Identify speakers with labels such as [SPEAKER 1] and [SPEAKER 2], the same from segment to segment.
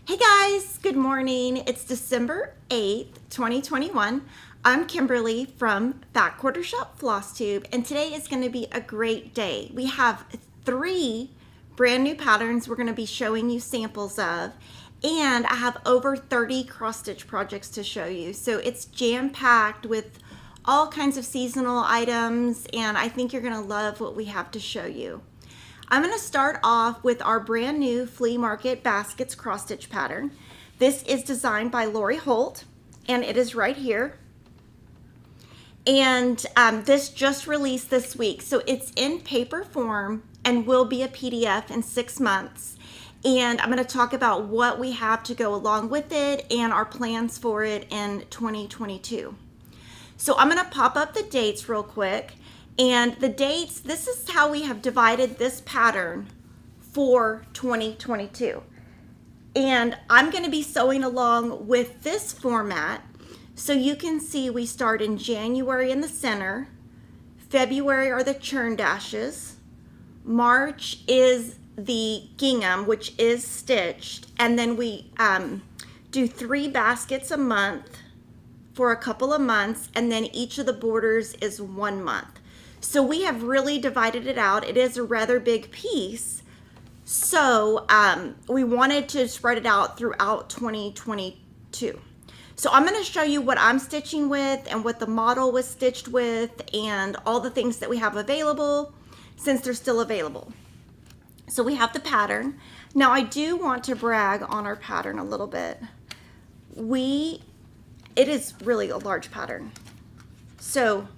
[SPEAKER 1] Hey guys, good morning. It's December 8th, 2021. I'm Kimberly from Back Quarter Shop FlossTube, and today is going to be a great day. We have 3 brand new patterns we're going to be showing you samples of, and I have over 30 cross stitch projects to show you. So it's jam-packed with all kinds of seasonal items, and I think you're going to love what we have to show you. I'm going to start off with our brand new Flea Market Baskets cross stitch pattern. This is designed by Holt, and it is right here. And this just released this week, so it's in paper form and will be a PDF in 6 months. And I'm going to talk about what we have to go along with it and our plans for it in 2022. So I'm going to pop up the dates real quick. And the dates, this is how we have divided this pattern for 2022. And I'm going to be sewing along with this format. So you can see we start in January in the center. February are the churn dashes. March is the gingham, which is stitched. And then we do 3 baskets a month for a couple of months. And then each of the borders is 1 month. So we have really divided it out. It is a rather big piece. So we wanted to spread it out throughout 2022. So I'm going to show you what I'm stitching with and what the model was stitched with and all the things that we have available since they're still available. So we have the pattern. Now I do want to brag on our pattern a little bit. It is really a large pattern. So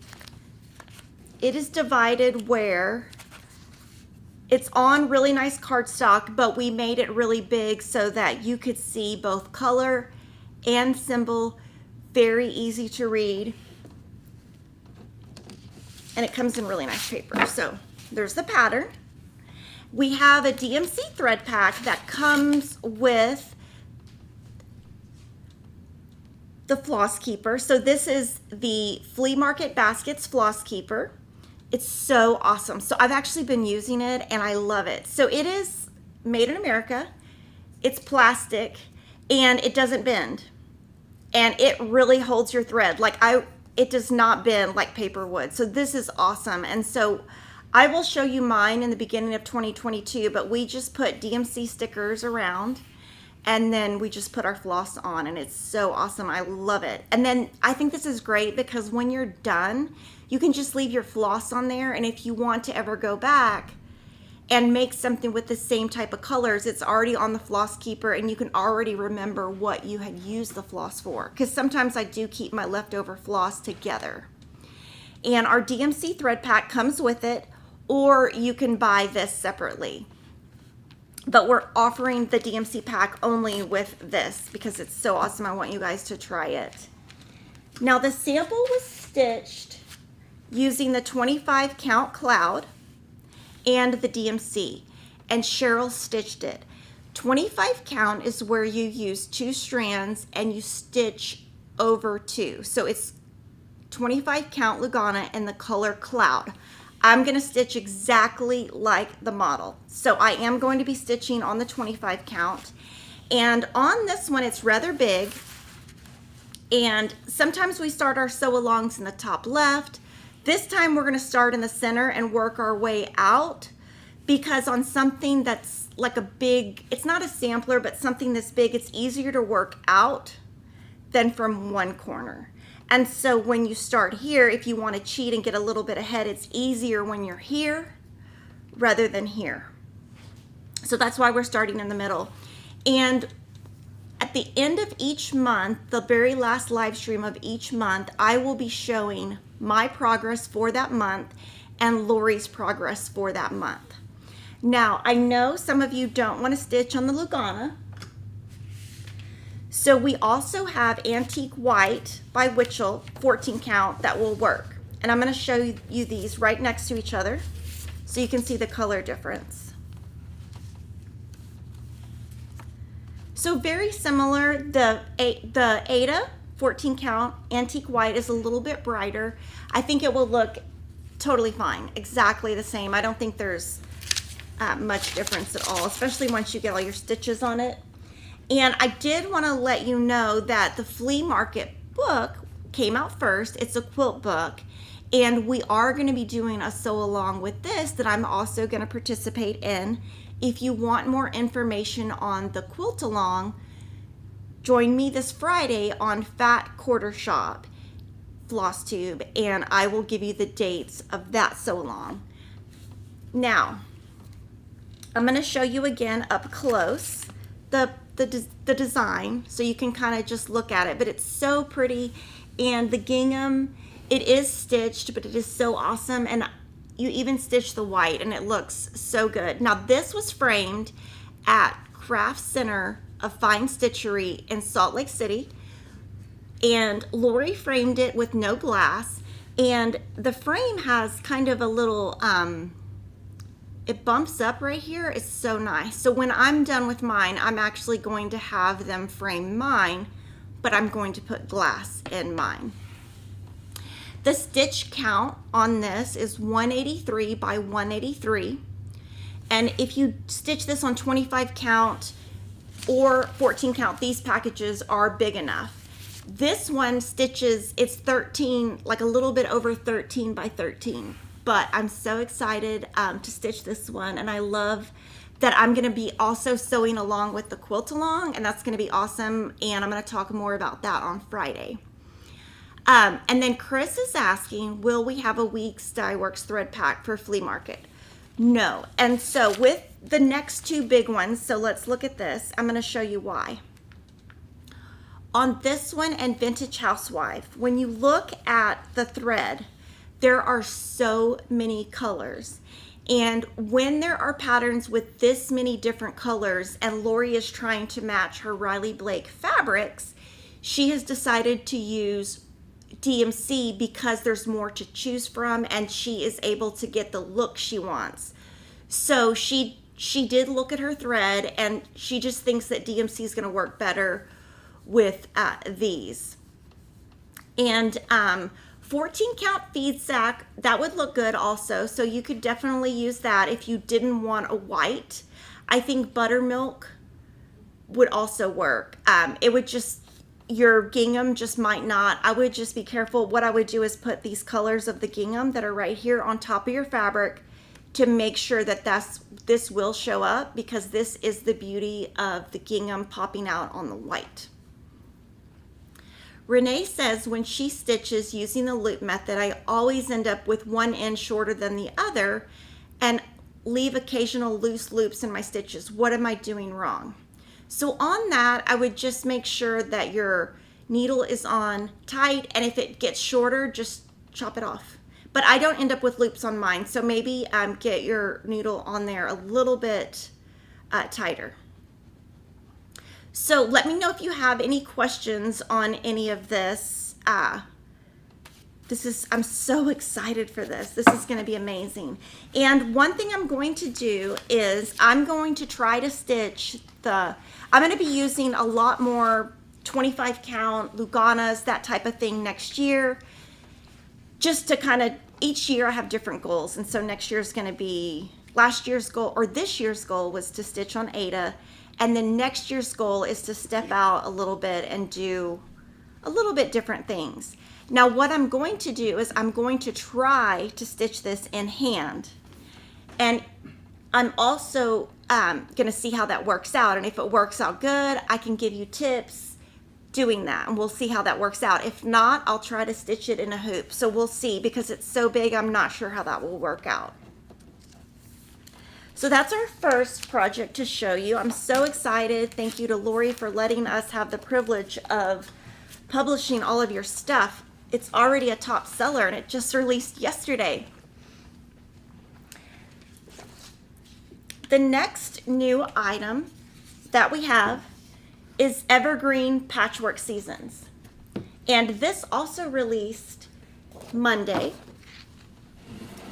[SPEAKER 1] it is divided where it's on really nice cardstock, but we made it really big so that you could see both color and symbol, very easy to read. And it comes in really nice paper. So there's the pattern. We have a DMC thread pack that comes with the Floss Keeper. So this is the Flea Market Baskets Floss Keeper. It's so awesome. So I've actually been using it and I love it. So it is made in America. It's plastic and it doesn't bend. And it really holds your thread. It does not bend like paper would. So this is awesome. And so I will show you mine in the beginning of 2022, but we just put DMC stickers around and then we just put our floss on and it's so awesome. I love it. And then I think this is great because when you're done, you can just leave your floss on there, and if you want to ever go back and make something with the same type of colors, it's already on the Floss Keeper and you can already remember what you had used the floss for. Because sometimes I do keep my leftover floss together. And our DMC thread pack comes with it, or you can buy this separately. But we're offering the DMC pack only with this because it's so awesome. I want you guys to try it. Now the sample was stitched using the 25 count cloud and the DMC, and Cheryl stitched it. 25 count is where you use 2 strands and you stitch over 2. So it's 25 count Lugana and the color cloud. I'm going to stitch exactly like the model. So I am going to be stitching on the 25 count. And on this one, it's rather big. And sometimes we start our sew-alongs in the top left. This time we're going to start in the center and work our way out, because on something that's like a big, it's not a sampler, but something this big, it's easier to work out than from one corner. And so when you start here, if you want to cheat and get a little bit ahead, it's easier when you're here rather than here. So that's why we're starting in the middle. And at the end of each month, the very last live stream of each month, I will be showing my progress for that month and Lori's progress for that month. Now, I know some of you don't want to stitch on the Lugana. So we also have Antique White by Witchell, 14 count, that will work. And I'm going to show you these right next to each other so you can see the color difference. So very similar, the Ada 14 count Antique White is a little bit brighter. I think it will look totally fine, exactly the same. I don't think there's much difference at all, especially once you get all your stitches on it. And I did want to let you know that the Flea Market book came out first. It's a quilt book. And we are going to be doing a sew along with this that I'm also going to participate in. If you want more information on the quilt along, join me this Friday on Fat Quarter Shop FlossTube, and I will give you the dates of that sew along. Now, I'm going to show you again up close the design so you can kind of just look at it, but it's so pretty. And the gingham, it is stitched, but it is so awesome, and you even stitch the white and it looks so good. Now this was framed at Craft Center of Fine Stitchery in Salt Lake City, and Lori framed it with no glass, and the frame has kind of a little it bumps up right here. It's so nice. So when I'm done with mine, I'm actually going to have them frame mine, but I'm going to put glass in mine. The stitch count on this is 183 by 183. And if you stitch this on 25 count or 14 count, these packages are big enough. This one stitches, it's 13, like a little bit over 13 by 13. But I'm so excited to stitch this one, and I love that I'm going to be also sewing along with the quilt along, and that's going to be awesome, and I'm going to talk more about that on Friday. And then Chris is asking, will we have a week's Dye Works thread pack for Flea Market? No. And so with the next two big ones, so let's look at this. I'm going to show you why. On this one and Vintage Housewife, when you look at the thread, there are so many colors. And when there are patterns with this many different colors and Lori is trying to match her Riley Blake fabrics, she has decided to use DMC because there's more to choose from and she is able to get the look she wants. So she did look at her thread and she just thinks that DMC is going to work better with these. And 14 count feed sack, that would look good also. So you could definitely use that if you didn't want a white. I think buttermilk would also work. It would just, your gingham just might not. I would just be careful. What I would do is put these colors of the gingham that are right here on top of your fabric to make sure that this will show up, because this is the beauty of the gingham popping out on the white. Renee says when she stitches using the loop method, I always end up with one end shorter than the other and leave occasional loose loops in my stitches. What am I doing wrong? So on that, I would just make sure that your needle is on tight, and if it gets shorter, just chop it off. But I don't end up with loops on mine, so maybe get your needle on there a little bit tighter. So let me know if you have any questions on any of this. I'm so excited for this. This is going to be amazing. And one thing I'm going to do is I'm going to try to stitch I'm going to be using a lot more 25 count Luganas, that type of thing next year. Just to kind of, each year I have different goals. And so next year is going to be, last year's goal, or this year's goal was to stitch on Ada. And then next year's goal is to step out a little bit and do a little bit different things. Now what I'm going to do is I'm going to try to stitch this in hand. And I'm also going to see how that works out. And if it works out good, I can give you tips doing that. And we'll see how that works out. If not, I'll try to stitch it in a hoop. So we'll see, because it's so big, I'm not sure how that will work out. So that's our first project to show you. I'm so excited. Thank you to Lori for letting us have the privilege of publishing all of your stuff. It's already a top seller and it just released yesterday. The next new item that we have is Evergreen Patchwork Seasons. And this also released Monday.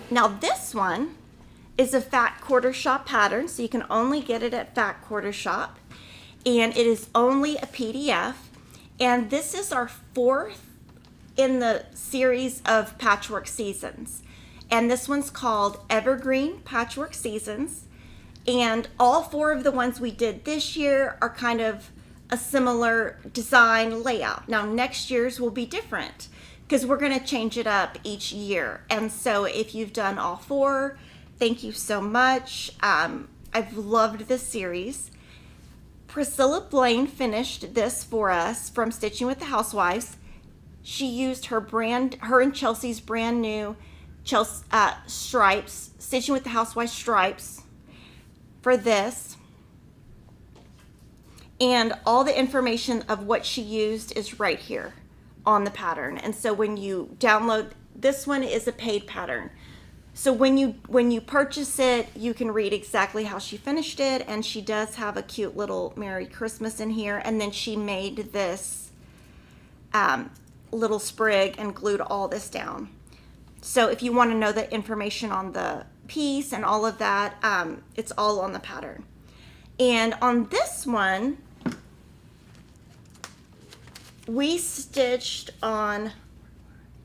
[SPEAKER 1] Now this one is a Fat Quarter Shop pattern, so you can only get it at Fat Quarter Shop. And it is only a PDF. And this is our fourth in the series of Patchwork Seasons. And this one's called Evergreen Patchwork Seasons. And all four of the ones we did this year are kind of a similar design layout. Now next year's will be different because we're going to change it up each year. And so if you've done all 4, thank you so much. I've loved this series. Priscilla Blaine finished this for us from Stitching with the Housewives. She used her and Chelsea's brand new stripes, Stitching with the Housewives stripes for this. And all the information of what she used is right here on the pattern. And so when you download, this one is a paid pattern. So when you purchase it, you can read exactly how she finished it. And she does have a cute little Merry Christmas in here. And then she made this little sprig and glued all this down. So if you want to know the information on the piece and all of that, it's all on the pattern. And on this one, we stitched on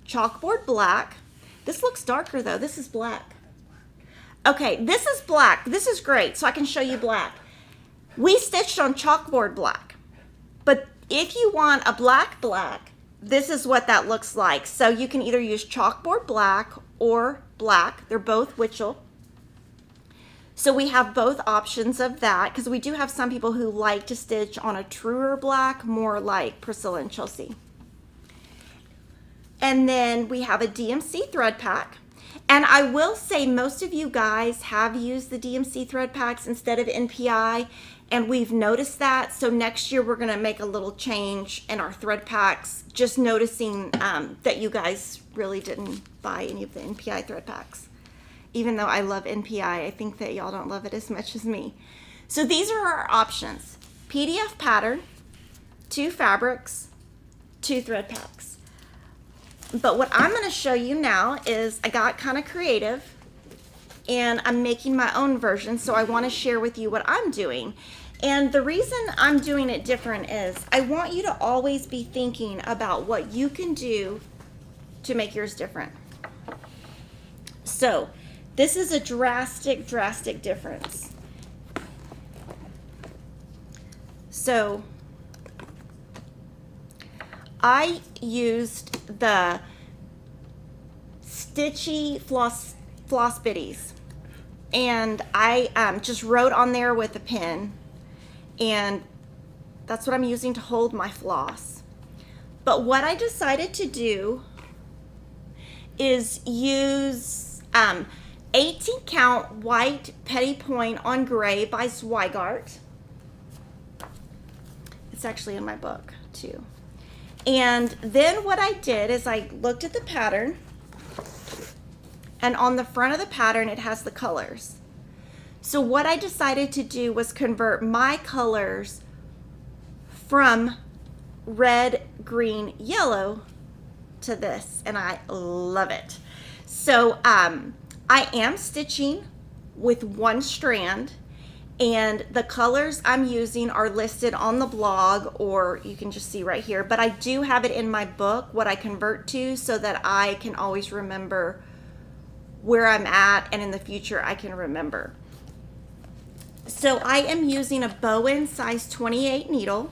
[SPEAKER 1] chalkboard black. This looks darker though. This is black. Okay, this is black. This is great, so I can show you black. We stitched on chalkboard black. But if you want a black, this is what that looks like. So you can either use chalkboard black or black. They're both Witchell. So we have both options of that because we do have some people who like to stitch on a truer black, more like Priscilla and Chelsea. And then we have a DMC thread pack. And I will say most of you guys have used the DMC thread packs instead of NPI, and we've noticed that. So next year we're gonna make a little change in our thread packs, just noticing that you guys really didn't buy any of the NPI thread packs. Even though I love NPI, I think that y'all don't love it as much as me. So these are our options. PDF pattern, 2 fabrics, 2 thread packs. But what I'm gonna show you now is I got kind of creative and I'm making my own version, so I wanna share with you what I'm doing. And the reason I'm doing it different is I want you to always be thinking about what you can do to make yours different. So this is a drastic difference. So I used the Stitchy floss bitties, and I just wrote on there with a pen, and that's what I'm using to hold my floss. But what I decided to do is use 18 count white petty point on gray by Zweigart. It's actually in my book too. And then what I did is I looked at the pattern, and on the front of the pattern it has the colors. So what I decided to do was convert my colors from red, green, yellow to this, and I love it. So I am stitching with 1 strand, and the colors I'm using are listed on the blog, or you can just see right here, but I do have it in my book what I convert to so that I can always remember where I'm at, and in the future I can remember. So I am using a Bowen size 28 needle.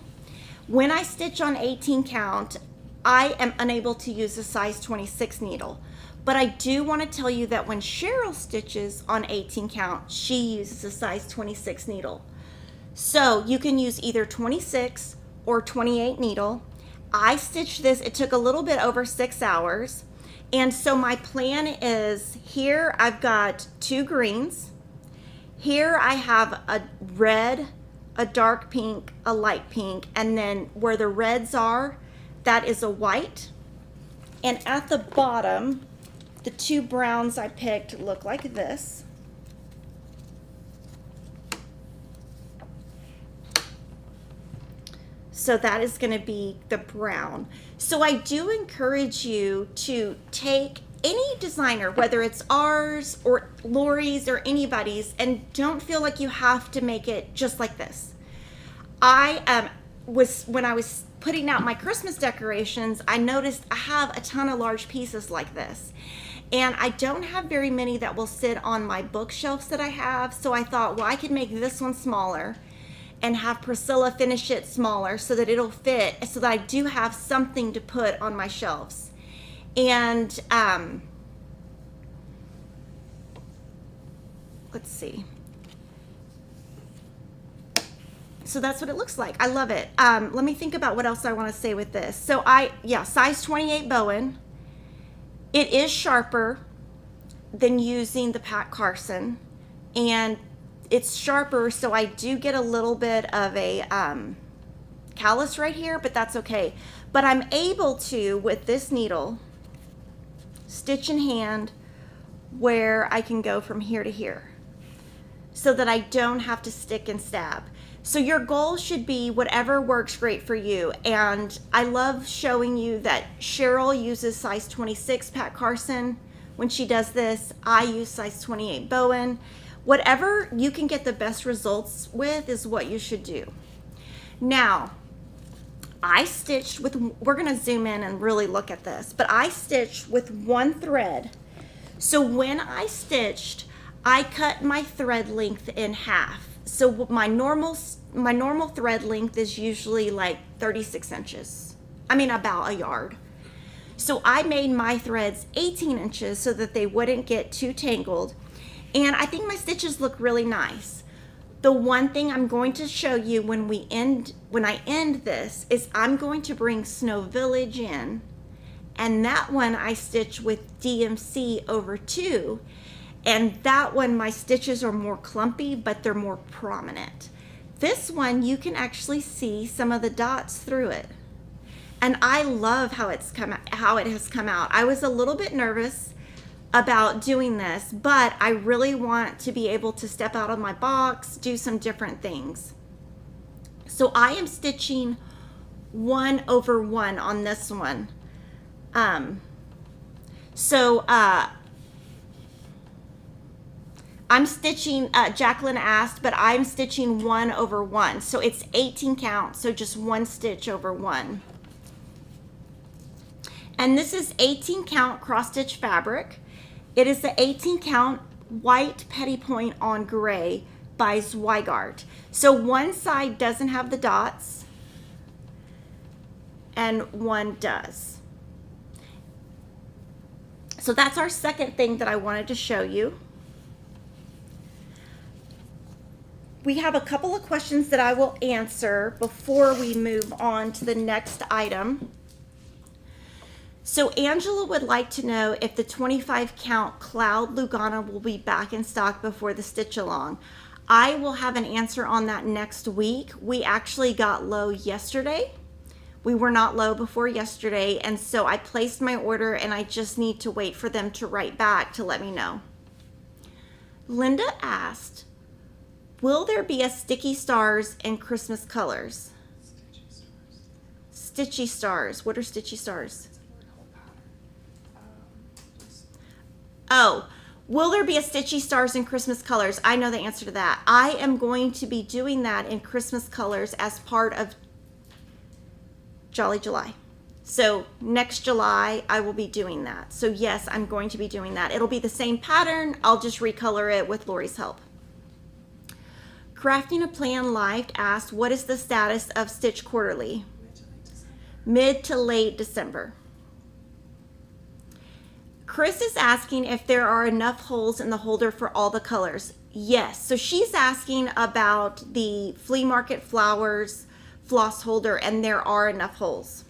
[SPEAKER 1] When I stitch on 18 count, I am unable to use a size 26 needle. But I do want to tell you that when Cheryl stitches on 18 count, she uses a size 26 needle. So you can use either 26 or 28 needle. I stitched this, it took a little bit over 6 hours. And so my plan is, here I've got 2 greens. Here I have a red, a dark pink, a light pink, and then where the reds are, that is a white. And at the bottom, the 2 browns I picked look like this. So that is going to be the brown. So I do encourage you to take any designer, whether it's ours or Lori's or anybody's, and don't feel like you have to make it just like this. When I was putting out my Christmas decorations, I noticed I have a ton of large pieces like this. And I don't have very many that will sit on my bookshelves that I have, so I thought, well, I could make this one smaller and have Priscilla finish it smaller so that it'll fit, so that I do have something to put on my shelves. And let's see. So that's what it looks like. I love it. Let me think about what else I want to say with this. So size 28 bowen. It is sharper than using the Pat Carson, and it's sharper, so I do get a little bit of a callus right here, but that's okay. But I'm able to, with this needle, stitch in hand where I can go from here to here so that I don't have to stick and stab. So your goal should be whatever works great for you. And I love showing you that Cheryl uses size 26 Pat Carson when she does this. I use size 28 bowen. Whatever you can get the best results with is what you should do. Now, I stitched with, we're gonna zoom in and really look at this, but I stitched with one thread. So when I stitched, I cut my thread length in half. So my normal thread length is usually like 36 inches. I mean, about a yard. So I made my threads 18 inches so that they wouldn't get too tangled. And I think my stitches look really nice. The one thing I'm going to show you when I end this is I'm going to bring Snow Village in, and that one I stitch with DMC over 2. And that one, my stitches are more clumpy, but they're more prominent. This one, you can actually see some of the dots through it. And I love how it has come out. I was a little bit nervous about doing this, but I really want to be able to step out of my box, do some different things. So I am stitching 1 over 1 on this one. I'm stitching, Jacqueline asked, but I'm stitching 1 over 1. So it's 18 count, so just 1 stitch over 1. And this is 18 count cross stitch fabric. It is the 18 count white petty point on gray by Zweigart. So one side doesn't have the dots and one does. So that's our second thing that I wanted to show you. We have a couple of questions that I will answer before we move on to the next item. So Angela would like to know if the 25 count Cloud Lugana will be back in stock before the stitch along. I will have an answer on that next week. We actually got low yesterday. We were not low before yesterday, and so I placed my order and I just need to wait for them to write back to let me know. Linda asked, will there be a Sticky Stars in Christmas colors? Stitchy Stars. What are Stitchy Stars? Oh, will there be a Stitchy Stars in Christmas colors? I know the answer to that. I am going to be doing that in Christmas colors as part of Jolly July. So next July, I will be doing that. So yes, I'm going to be doing that. It'll be the same pattern. I'll just recolor it with Lori's help. Crafting a Plan Life asked, what is the status of Stitch Quarterly? Mid to late December. Chris is asking if there are enough holes in the holder for all the colors. Yes, so she's asking about the Flea Market Flowers floss holder, and there are enough holes.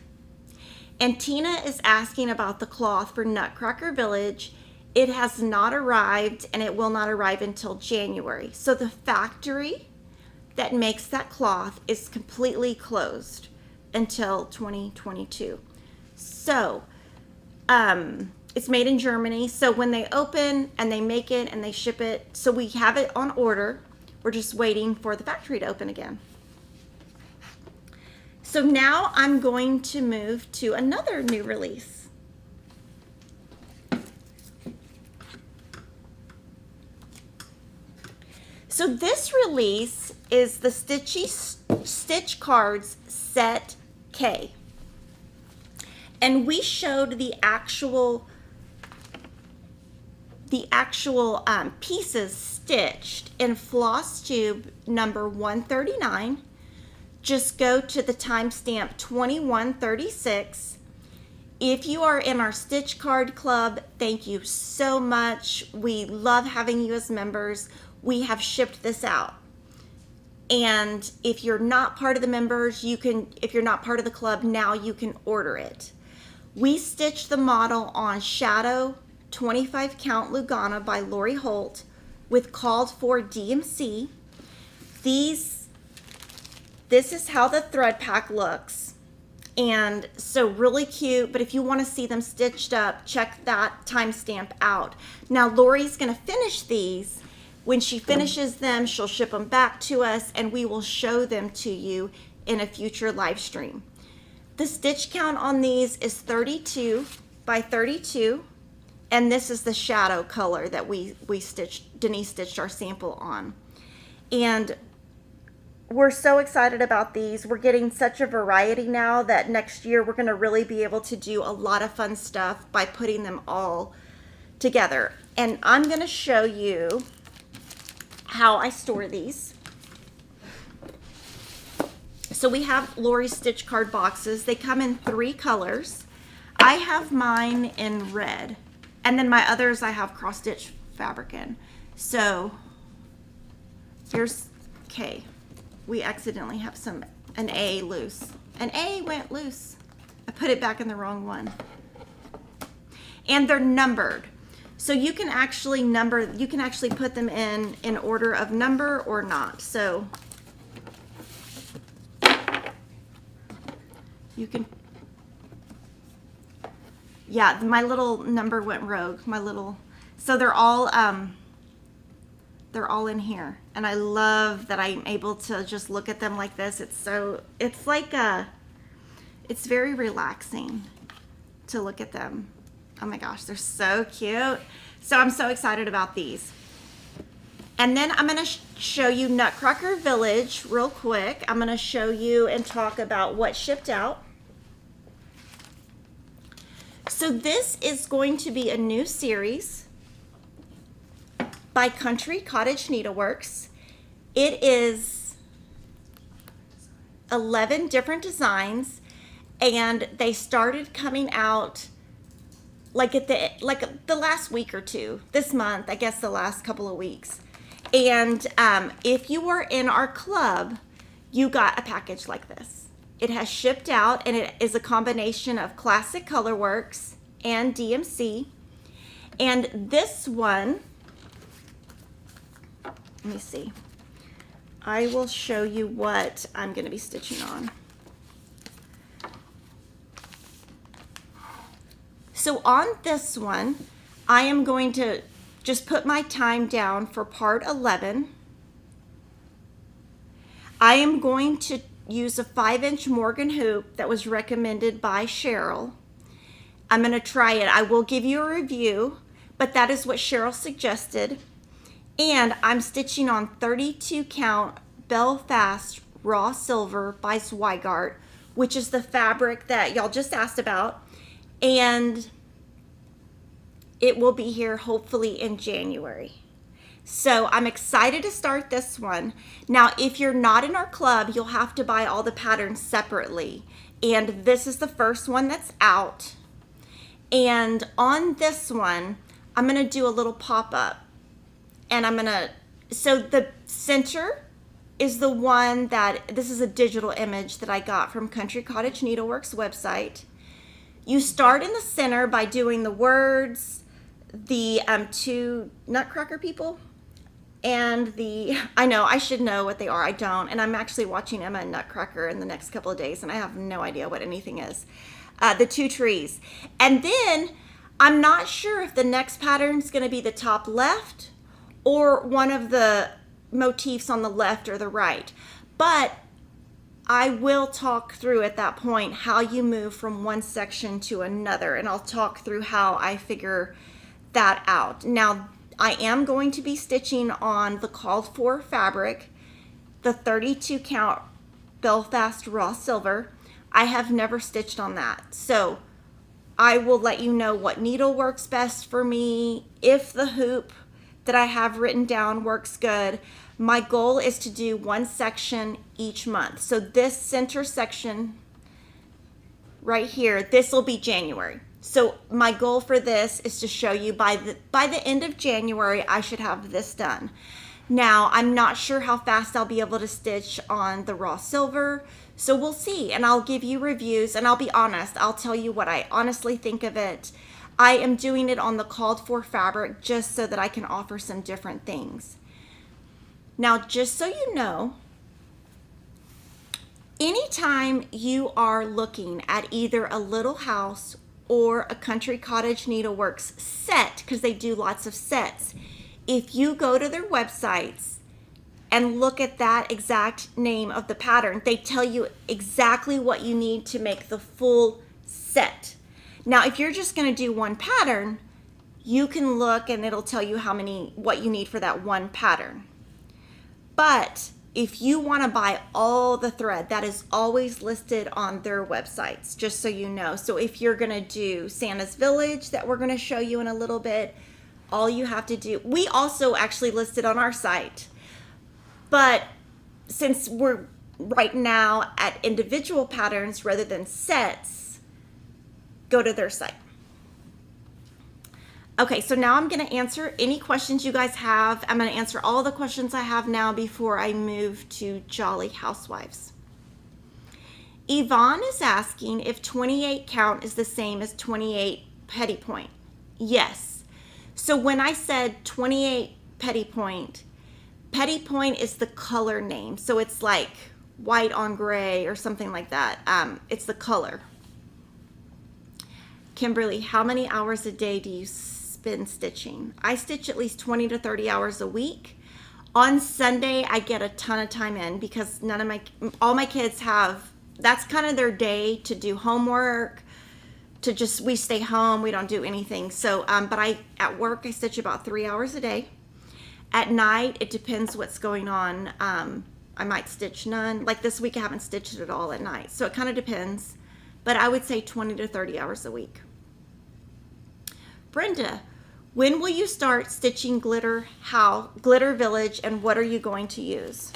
[SPEAKER 1] And Tina is asking about the cloth for Nutcracker Village. It has not arrived, and it will not arrive until January. So the factory that makes that cloth is completely closed until 2022. So it's made in Germany. So when they open and they make it and they ship it, so we have it on order. We're just waiting for the factory to open again. So now I'm going to move to another new release. So this release is the Stitchy Stitch Cards Set K. And we showed the actual the actual pieces stitched in FlossTube number 139. Just go to the timestamp 2136. If you are in our Stitch Card Club, thank you so much. We love having you as members. We have shipped this out. And if you're not part of the members, if you're not part of the club, now you can order it. We stitched the model on Shadow 25 count Lugana by Lori Holt with called for DMC. This is how the thread pack looks. And so really cute, but if you want to see them stitched up, check that timestamp out. Now Lori's going to finish these. When she finishes them, she'll ship them back to us and we will show them to you in a future live stream. The stitch count on these is 32 by 32, and this is the shadow color that Denise stitched our sample on. And we're so excited about these. We're getting such a variety now that next year we're going to really be able to do a lot of fun stuff by putting them all together. And I'm going to show you how I store these. So we have Lori's stitch card boxes. They come in 3 colors. I have mine in red, and then my others I have cross stitch fabric in. So here's K. We accidentally have an A loose. An A went loose. I put it back in the wrong one. And they're numbered. So you can actually put them in order of number or not. So you can, yeah, my little number went rogue. So they're all in here. And I love that I'm able to just look at them like this. It's very relaxing to look at them. Oh my gosh, they're so cute. So I'm so excited about these. And then I'm gonna show you Nutcracker Village real quick. I'm gonna show you and talk about what shipped out. So this is going to be a new series by Country Cottage Needleworks. It is 11 different designs, and they started coming out like the last week or two, this month, I guess the last couple of weeks. And if you were in our club, you got a package like this. It has shipped out, and it is a combination of Classic Colorworks and DMC. And this one, let me see. I will show you what I'm going to be stitching on. So on this one, I am going to just put my time down for part 11. I am going to use a 5-inch Morgan hoop that was recommended by Cheryl. I'm going to try it. I will give you a review, but that is what Cheryl suggested. And I'm stitching on 32 count Belfast Raw Silver by Zweigart, which is the fabric that y'all just asked about. And it will be here hopefully in January. So I'm excited to start this one. Now, if you're not in our club, you'll have to buy all the patterns separately. And this is the first one that's out. And on this one, I'm gonna do a little pop-up. And so the center is the one this is a digital image that I got from Country Cottage Needleworks website. You start in the center by doing the words, the 2 Nutcracker people, and I know I should know what they are. I don't, and I'm actually watching Emma and Nutcracker in the next couple of days, and I have no idea what anything is. The 2 trees, and then I'm not sure if the next pattern is going to be the top left or one of the motifs on the left or the right, but I will talk through at that point how you move from one section to another, and I'll talk through how I figure that out. Now, I am going to be stitching on the called for fabric, the 32 count Belfast Raw Silver. I have never stitched on that, so I will let you know what needle works best for me. If the hoop that I have written down works good, my goal is to do one section each month. So this center section right here, this will be January. So my goal for this is to show you by the end of January, I should have this done. Now, I'm not sure how fast I'll be able to stitch on the raw silver, so we'll see, and I'll give you reviews, and I'll be honest. I'll tell you what I honestly think of it. I am doing it on the called for fabric just so that I can offer some different things. Now, just so you know, anytime you are looking at either a Little House or a Country Cottage Needleworks set, because they do lots of sets, if you go to their websites and look at that exact name of the pattern, they tell you exactly what you need to make the full set. Now, if you're just going to do one pattern, you can look and it'll tell you what you need for that one pattern. But if you want to buy all the thread, that is always listed on their websites, just so you know. So if you're going to do Santa's Village, that we're going to show you in a little bit, all you have to do, we also actually listed on our site, but since we're right now at individual patterns rather than sets, go to their site. Okay, so now I'm going to answer any questions you guys have. I'm going to answer all the questions I have now before I move to Jolly Housewives. Yvonne is asking if 28 count is the same as 28 petty point. Yes. So when I said 28 petty point is the color name. So it's like white on gray or something like that. It's the color. Kimberly, how many hours a day do you spend stitching? I stitch at least 20 to 30 hours a week. On Sunday, I get a ton of time in because all my kids have, that's kind of their day to do homework, we stay home, we don't do anything. So, but at work, I stitch about 3 hours a day. At night, it depends what's going on. I might stitch none. Like this week, I haven't stitched at all at night. So it kind of depends, but I would say 20 to 30 hours a week. Brenda, when will you start stitching Glitter Village, and what are you going to use?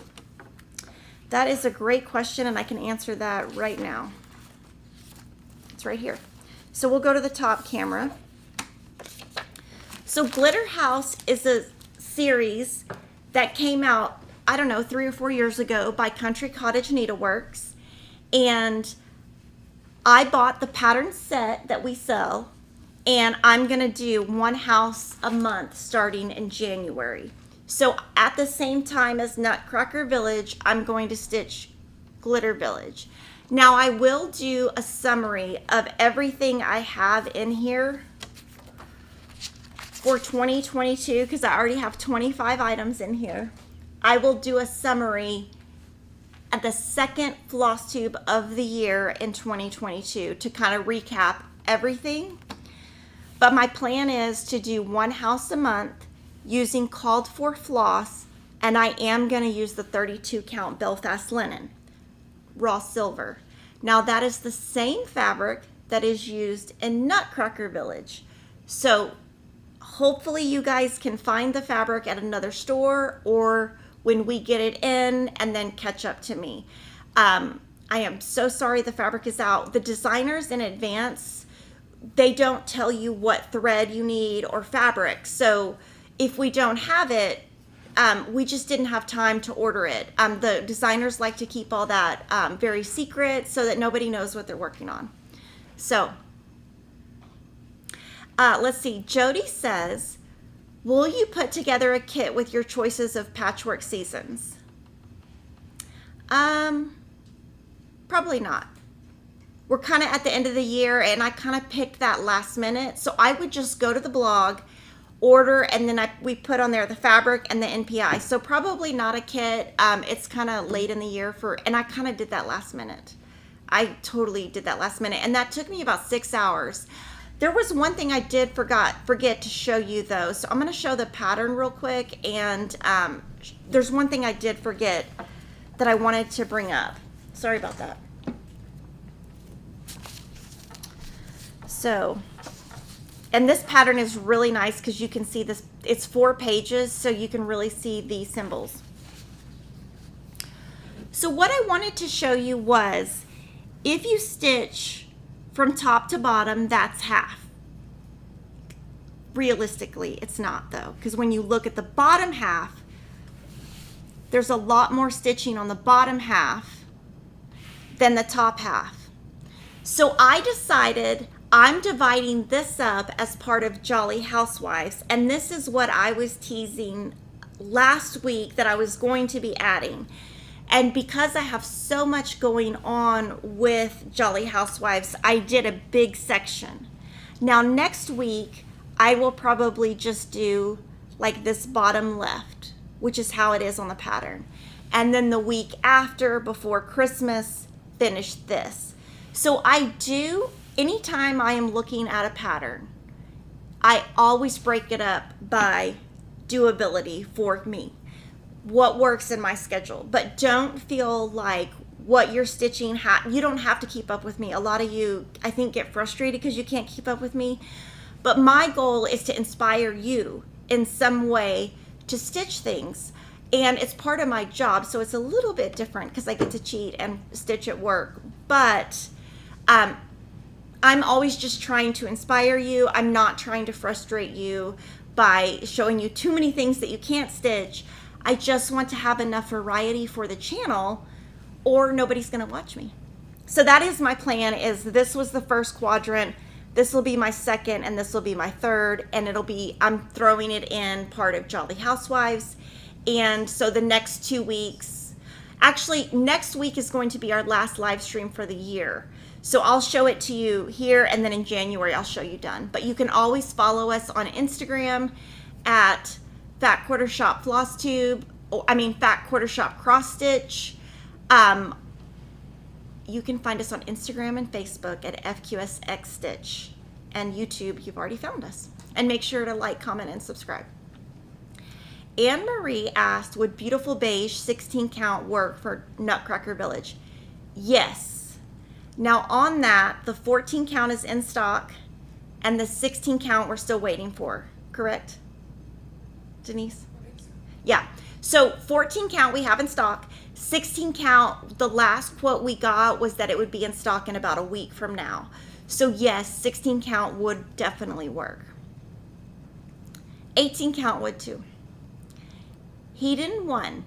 [SPEAKER 1] That is a great question, and I can answer that right now. It's right here. So we'll go to the top camera. So Glitter House is a series that came out, I don't know, 3 or 4 years ago by Country Cottage Needleworks. And I bought the pattern set that we sell, and I'm gonna do one house a month starting in January. So at the same time as Nutcracker Village, I'm going to stitch Glitter Village. Now I will do a summary of everything I have in here for 2022 because I already have 25 items in here. I will do a summary at the second FlossTube of the year in 2022 to kind of recap everything. But my plan is to do one house a month using called for floss, and I am going to use the 32 count Belfast linen, raw silver. Now that is the same fabric that is used in Nutcracker Village. So hopefully you guys can find the fabric at another store or when we get it in and then catch up to me. I am so sorry the fabric is out. The designers in advance, they don't tell you what thread you need or fabric. So if we don't have it, we just didn't have time to order it. The designers like to keep all that very secret so that nobody knows what they're working on. So let's see. Jody says, will you put together a kit with your choices of patchwork seasons? Probably not. We're kind of at the end of the year and I kind of picked that last minute. So I would just go to the blog, order, and then we put on there the fabric and the NPI. So probably not a kit. It's kind of late in the year and I kind of did that last minute. I totally did that last minute, and that took me about 6 hours. There was one thing I did forget to show you though. So I'm going to show the pattern real quick, and there's one thing I did forget that I wanted to bring up. Sorry about that. So, and this pattern is really nice because you can see this, it's 4 pages, so you can really see the symbols. So what I wanted to show you was, if you stitch from top to bottom, that's half. Realistically, it's not though, because when you look at the bottom half, there's a lot more stitching on the bottom half than the top half. So I decided I'm dividing this up as part of Jolly Housewives, and this is what I was teasing last week that I was going to be adding. And because I have so much going on with Jolly Housewives, I did a big section. Now next week, I will probably just do like this bottom left, which is how it is on the pattern. And then the week after, before Christmas, finish this. So I do, anytime I am looking at a pattern, I always break it up by doability for me, what works in my schedule. But don't feel like what you're stitching, you don't have to keep up with me. A lot of you, I think, get frustrated because you can't keep up with me. But my goal is to inspire you in some way to stitch things. And it's part of my job, so it's a little bit different because I get to cheat and stitch at work. But I'm always just trying to inspire you. I'm not trying to frustrate you by showing you too many things that you can't stitch. I just want to have enough variety for the channel, or nobody's going to watch me. So that is my plan. Is this was the first quadrant. This will be my second, and this will be my third, and it'll be, I'm throwing it in part of Jolly Housewives. And so the next 2 weeks, actually next week is going to be our last live stream for the year. So I'll show it to you here, and then in January I'll show you done. But you can always follow us on Instagram at Fat Quarter Shop FlossTube, Fat Quarter Shop Cross Stitch. You can find us on Instagram and Facebook at FQS Stitch, and YouTube, you've already found us. And make sure to like, comment, and subscribe. Anne Marie asked, would beautiful beige 16 count work for Nutcracker Village? Yes. Now on that, the 14 count is in stock, and the 16 count we're still waiting for, correct, Denise? Yeah. So 14 count we have in stock. 16 count, the last quote we got was that it would be in stock in about a week from now. So yes, 16 count would definitely work. 18 count would too. Hedon 1.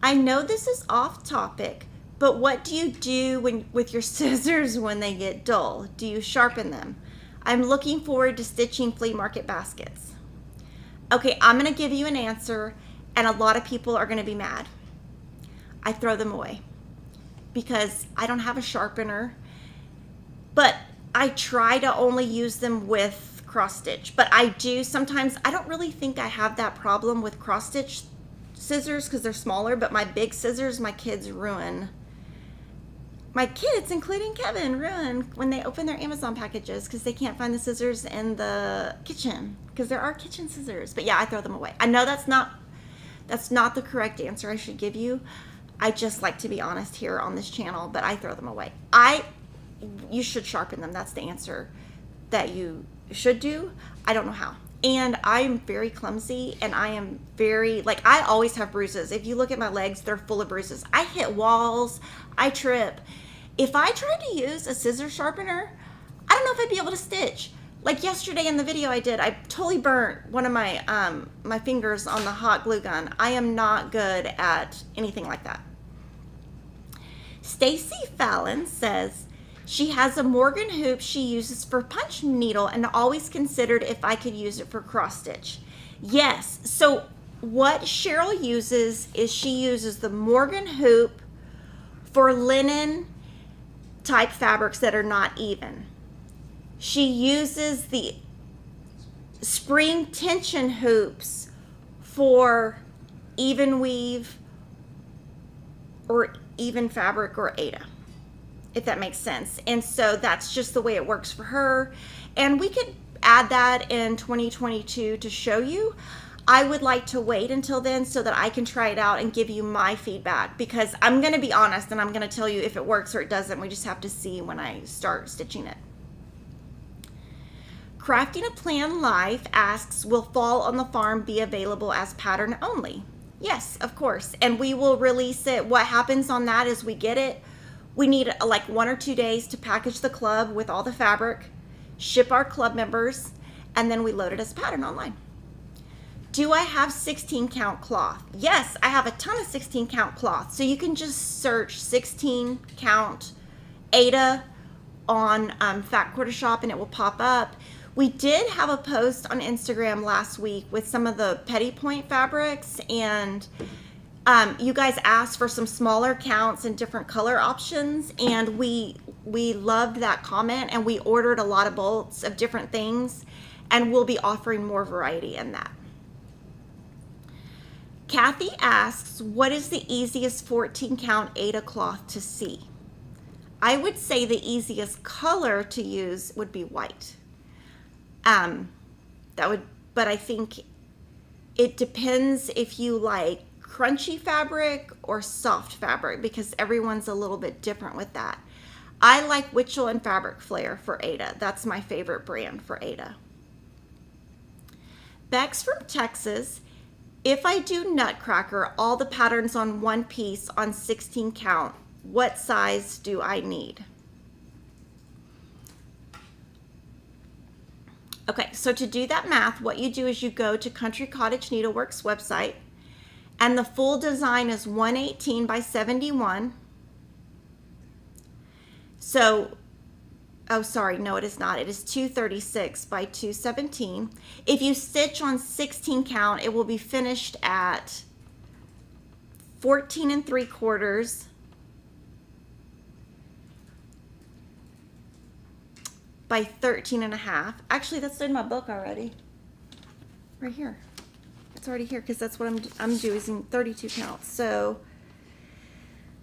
[SPEAKER 1] I know this is off topic, but what do you do with your scissors when they get dull? Do you sharpen them? I'm looking forward to stitching flea market baskets. Okay, I'm going to give you an answer, and a lot of people are going to be mad. I throw them away because I don't have a sharpener, but I try to only use them with cross stitch. But I do sometimes, I don't really think I have that problem with cross stitch scissors because they're smaller, but my big scissors, my kids ruin. My kids, including Kevin, ruin when they open their Amazon packages because they can't find the scissors in the kitchen, because there are kitchen scissors. But yeah, I throw them away. I know that's not the correct answer I should give you. I just like to be honest here on this channel, but I throw them away. You should sharpen them. That's the answer that you should do. I don't know how. And I'm very clumsy, and I am very, I always have bruises. If you look at my legs, they're full of bruises. I hit walls, I trip. If I tried to use a scissor sharpener, I don't know if I'd be able to stitch. Like yesterday in the video I did, I totally burnt one of my my fingers on the hot glue gun. I am not good at anything like that. Stacy Fallon says she has a Morgan hoop she uses for punch needle and always considered if I could use it for cross stitch. Yes, so what Cheryl uses is she uses the Morgan hoop for linen type fabrics that are not even. She uses the spring tension hoops for even weave or even fabric or Aida, if that makes sense. And so that's just the way it works for her. And we could add that in 2022 to show you. I would like to wait until then so that I can try it out and give you my feedback, because I'm going to be honest and I'm going to tell you if it works or it doesn't. We just have to see when I start stitching it. Crafting a Plan Life asks, will Fall on the Farm be available as pattern only? Yes, of course. And we will release it. What happens on that is we get it. We need like 1 or 2 days to package the club with all the fabric, ship our club members, and then we load it as pattern online. Do I have 16 count cloth? Yes, I have a ton of 16 count cloth. So you can just search 16 count Ada on Fat Quarter Shop and it will pop up. We did have a post on Instagram last week with some of the Petty Point fabrics, and you guys asked for some smaller counts and different color options, and we loved that comment, and we ordered a lot of bolts of different things, and we'll be offering more variety in that. Kathy asks, what is the easiest 14 count Ada cloth to see? I would say the easiest color to use would be white. But I think it depends if you like crunchy fabric or soft fabric, because everyone's a little bit different with that. I like Witchell and Fabric Flare for Ada. That's my favorite brand for Ada. Bex from Texas, if I do Nutcracker, all the patterns on one piece on 16 count, what size do I need? Okay, so to do that math, what you do is you go to Country Cottage Needleworks website, and the full design is 118 by 71. So, oh, sorry, no, it is not. It is 236 by 217. If you stitch on 16 count, it will be finished at 14 3/4 by 13 1/2. Actually, that's in my book already. Right here. It's already here because that's what I'm using 32 counts. So,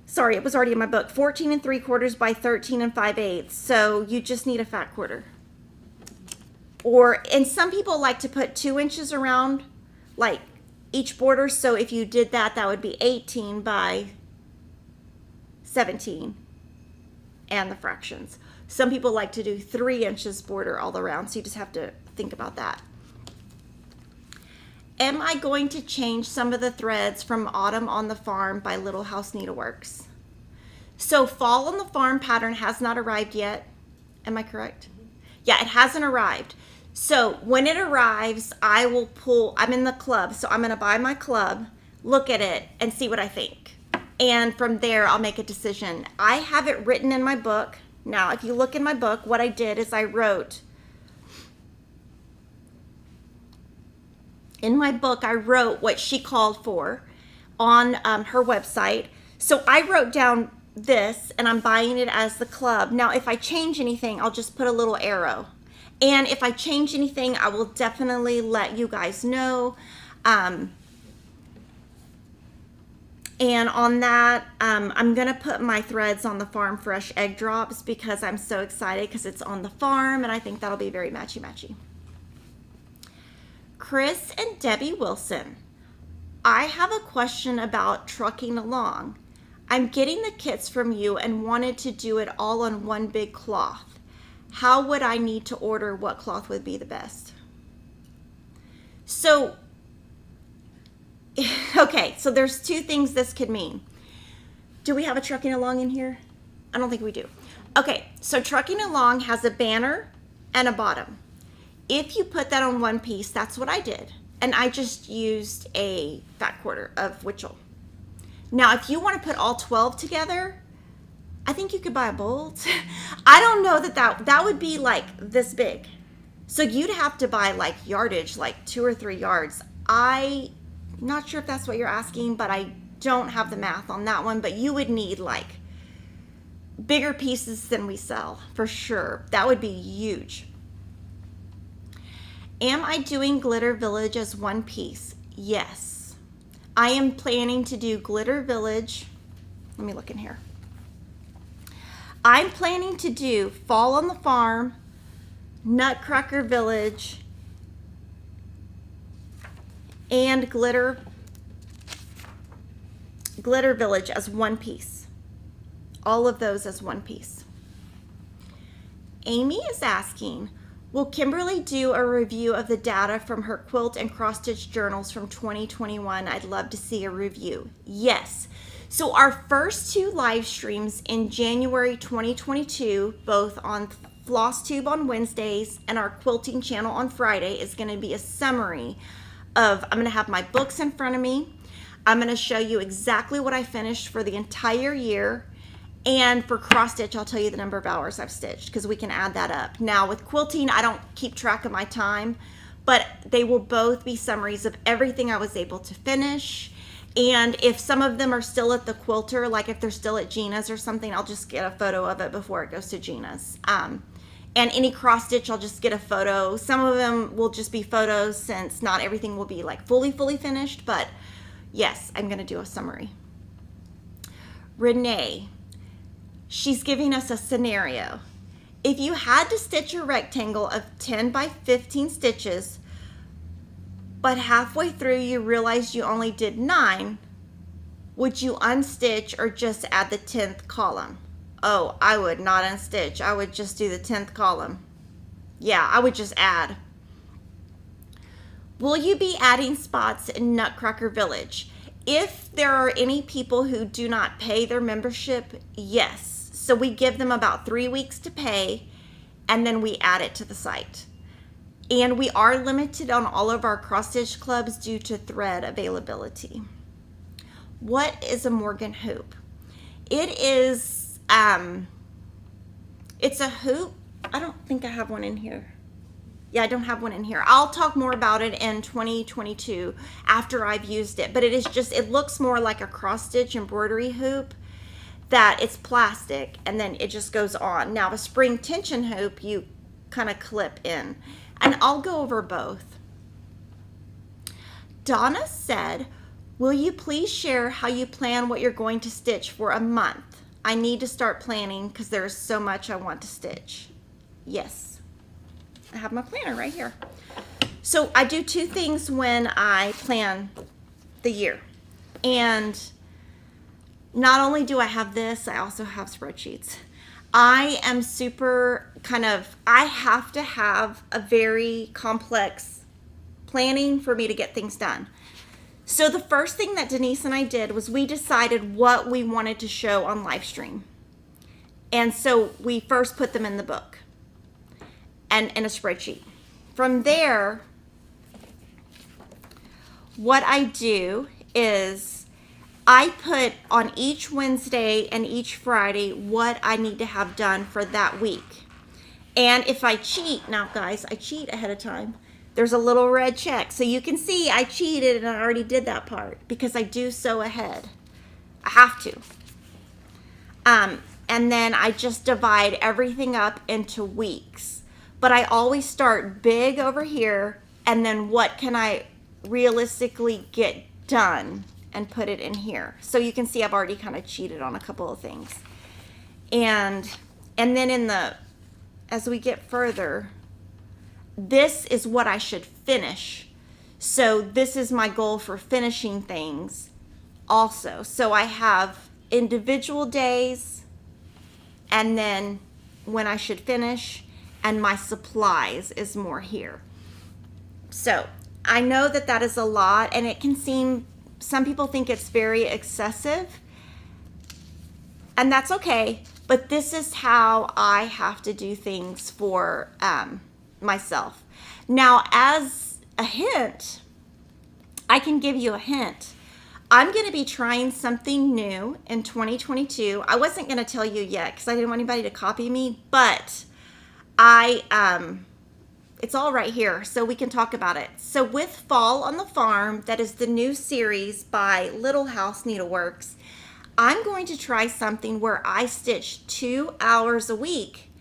[SPEAKER 1] sorry, it was already in my book. 14 3/4 by 13 5/8. So you just need a fat quarter. And some people like to put 2 inches around like each border. So if you did that, that would be 18 by 17 and the fractions. Some people like to do 3 inches border all around, so you just have to think about that. Am I going to change some of the threads from Autumn on the Farm by Little House Needleworks? So Fall on the Farm pattern has not arrived yet. Am I correct? Yeah, it hasn't arrived. So when it arrives, I will pull, I'm in the club, so I'm gonna buy my club, look at it, and see what I think. And from there, I'll make a decision. I have it written in my book. Now, if you look in my book, what I did is I wrote, in my book, I wrote what she called for on her website. So I wrote down this, and I'm buying it as the club. Now, if I change anything, I'll just put a little arrow. And if I change anything, I will definitely let you guys know. And on that, I'm gonna put my threads on the Farm Fresh Egg Drops because I'm so excited because it's on the farm, and I think that'll be very matchy-matchy. Chris and Debbie Wilson, I have a question about trucking along. I'm getting the kits from you and wanted to do it all on one big cloth. How would I need to order? What cloth would be the best? So, okay, so there's 2 things this could mean. Do we have a trucking along in here? I don't think we do. Okay, so trucking along has a banner and a bottom. If you put that on one piece, that's what I did. And I just used a fat quarter of Witchell. Now, if you want to put all 12 together, I think you could buy a bolt. I don't know that would be like this big. So you'd have to buy like yardage, like 2 or 3 yards. I'm not sure if that's what you're asking, but I don't have the math on that one. But you would need like bigger pieces than we sell for sure. That would be huge. Am I doing Glitter Village as one piece? Yes. I am planning to do Glitter Village. Let me look in here. I'm planning to do Fall on the Farm, Nutcracker Village, and Glitter Village as one piece. All of those as one piece. Amy is asking, Will Kimberly do a review of the data from her quilt and cross stitch journals from 2021? I'd love to see a review. Yes. So our first 2 live streams in January 2022, both on FlossTube on Wednesdays and our quilting channel on Friday, is going to be a summary of, I'm going to have my books in front of me. I'm going to show you exactly what I finished for the entire year. And for cross stitch, I'll tell you the number of hours I've stitched because we can add that up. Now with quilting, I don't keep track of my time, but they will both be summaries of everything I was able to finish. And if some of them are still at the quilter, like if they're still at Gina's or something, I'll just get a photo of it before it goes to Gina's. And any cross stitch, I'll just get a photo. Some of them will just be photos since not everything will be like fully finished, but yes, I'm gonna do a summary. Renee. She's giving us a scenario. If you had to stitch a rectangle of 10 by 15 stitches, but halfway through you realized you only did 9, would you unstitch or just add the 10th column? Oh, I would not unstitch. I would just do the 10th column. Yeah, I would just add. Will you be adding spots in Nutcracker Village? If there are any people who do not pay their membership, yes. So we give them about 3 weeks to pay, and then we add it to the site. And we are limited on all of our cross stitch clubs due to thread availability. What is a Morgan hoop? It is, it's a hoop. I don't think I have one in here. Yeah, I don't have one in here. I'll talk more about it in 2022 after I've used it, but it is just, it looks more like a cross stitch embroidery hoop. That it's plastic and then it just goes on. Now a spring tension hoop you kind of clip in, and I'll go over both. Donna said, will you please share how you plan what you're going to stitch for a month? I need to start planning because there's so much I want to stitch. Yes, I have my planner right here. So I do 2 things when I plan the year, and not only do I have this, I also have spreadsheets. I am super I have to have a very complex planning for me to get things done. So the first thing that Denise and I did was we decided what we wanted to show on live stream. And so we first put them in the book and in a spreadsheet. From there, what I do is I put on each Wednesday and each Friday what I need to have done for that week. And if I cheat, now guys, I cheat ahead of time. There's a little red check. So you can see I cheated and I already did that part because I do so ahead. I have to. And then I just divide everything up into weeks. But I always start big over here and then what can I realistically get done and put it in here. So you can see I've already kind of cheated on a couple of things. And then as we get further, this is what I should finish. So this is my goal for finishing things also. So I have individual days and then when I should finish, and my supplies is more here. So I know that that is a lot, and it can seem, some people think it's very excessive, and that's okay, but this is how I have to do things for myself. Now, as a hint, I can give you a hint. I'm going to be trying something new in 2022. I wasn't going to tell you yet because I didn't want anybody to copy me, but it's all right here, so we can talk about it. So with Fall on the Farm, that is the new series by Little House Needleworks, I'm going to try something where I stitch 2 hours a week.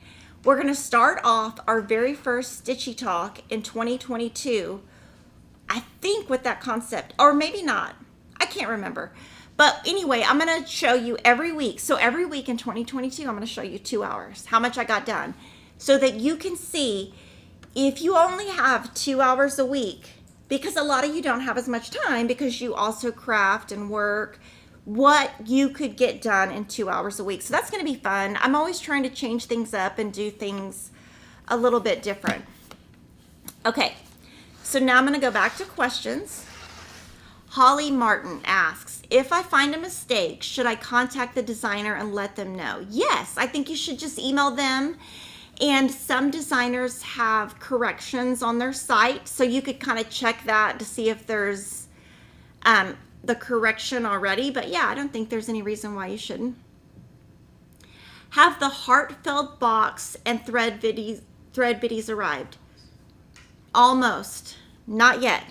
[SPEAKER 1] We're going to start off our very first Stitchy Talk in 2022, I think, with that concept, or maybe not. I can't remember. But anyway, I'm going to show you every week. So every week in 2022, I'm going to show you 2 hours, how much I got done, so that you can see if you only have 2 hours a week, because a lot of you don't have as much time because you also craft and work, what you could get done in 2 hours a week. So that's going to be fun. I'm always trying to change things up and do things a little bit different. Okay, so now I'm going to go back to questions. Holly Martin asks, if I find a mistake, should I contact the designer and let them know? Yes, I think you should just email them. And some designers have corrections on their site, so you could kind of check that to see if there's the correction already. But yeah, I don't think there's any reason why you shouldn't. Have the heartfelt box and thread biddies arrived? Almost. Not yet.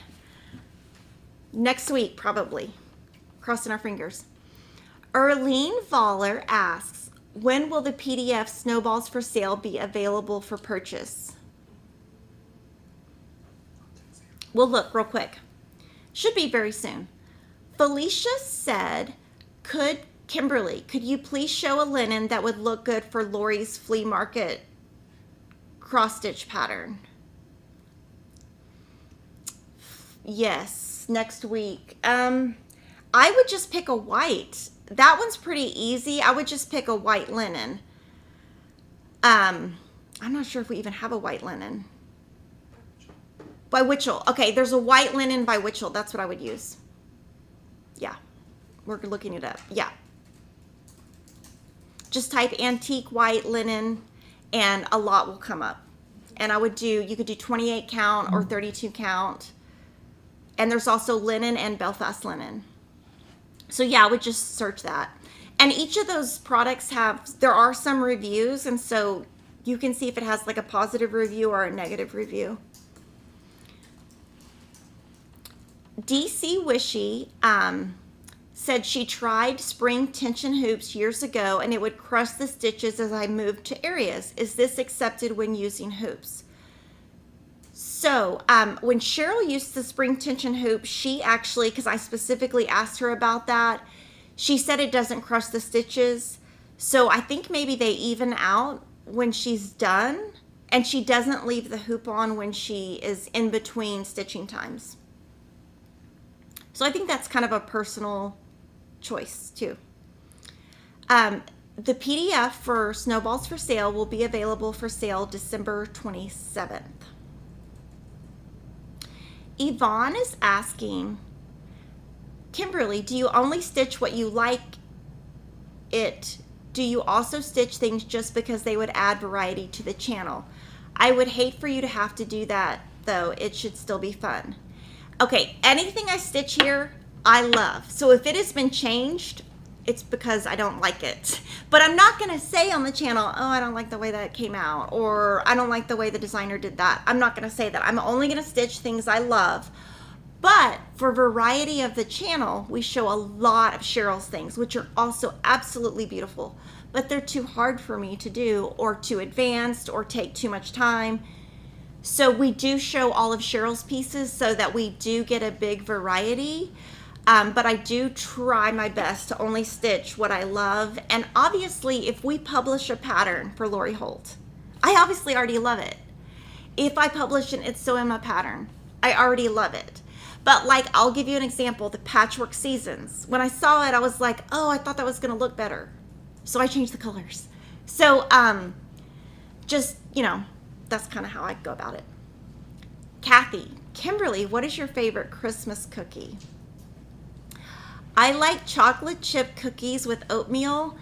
[SPEAKER 1] Next week, probably. Crossing our fingers. Erlene Voller asks, when will the PDF Snowballs for Sale be available for purchase? We'll look real quick. Should be very soon. Felicia said, Kimberly, could you please show a linen that would look good for Lori's flea market cross stitch pattern? Yes, next week. I would just pick a white. That one's pretty easy. I would just pick a white linen. I'm not sure if we even have a white linen. By Witchell. Okay, there's a white linen by Witchell. That's what I would use. Yeah, we're looking it up. Yeah. Just type antique white linen and a lot will come up. And I would do, you could do 28 count or 32 count. And there's also linen and Belfast linen. So yeah, I would just search that. And each of those products there are some reviews, and so you can see if it has like a positive review or a negative review. DC Wishy said she tried spring tension hoops years ago and it would crush the stitches as I moved to areas. Is this accepted when using hoops? So when Cheryl used the spring tension hoop, she actually, because I specifically asked her about that, she said it doesn't crush the stitches. So I think maybe they even out when she's done, and she doesn't leave the hoop on when she is in between stitching times. So I think that's kind of a personal choice too. The PDF for Snowballs for Sale will be available for sale December 27th. Yvonne is asking, Kimberly, do you only stitch what you like it? Do you also stitch things just because they would add variety to the channel? I would hate for you to have to do that, though. It should still be fun. Okay, anything I stitch here, I love. So if it has been changed, it's because I don't like it. But I'm not going to say on the channel, oh, I don't like the way that came out, or I don't like the way the designer did that. I'm not going to say that. I'm only going to stitch things I love. But for variety of the channel, we show a lot of Cheryl's things, which are also absolutely beautiful. But they're too hard for me to do, or too advanced, or take too much time. So we do show all of Cheryl's pieces so that we do get a big variety. But I do try my best to only stitch what I love. And obviously, if we publish a pattern for Lori Holt, I obviously already love it. If I publish an It's So Emma pattern, I already love it. But like, I'll give you an example, the Patchwork Seasons. When I saw it, I was like, oh, I thought that was going to look better. So I changed the colors. So just, you know, that's kind of how I go about it. Kathy, Kimberly, what is your favorite Christmas cookie? I like chocolate chip cookies with oatmeal.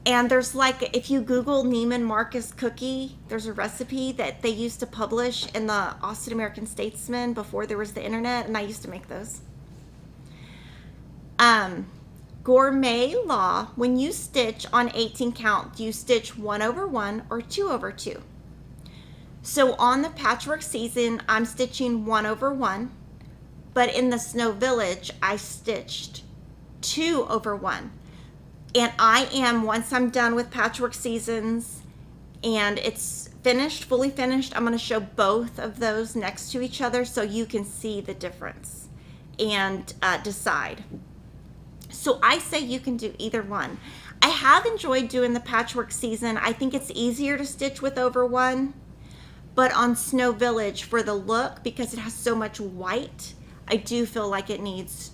[SPEAKER 1] And there's like, if you Google Neiman Marcus cookie, there's a recipe that they used to publish in the Austin American Statesman before there was the internet, and I used to make those. Gourmet Law, when you stitch on 18 count, do you stitch 1/1 or 2/2? So on the Patchwork Season, I'm stitching 1/1, but in the Snow Village, I stitched 2/1. And I am, once I'm done with Patchwork Seasons and it's finished, fully finished, I'm going to show both of those next to each other so you can see the difference and decide. So I say you can do either one. I have enjoyed doing the Patchwork Season. I think it's easier to stitch with over one, but on Snow Village, for the look, because it has so much white, I do feel like it needs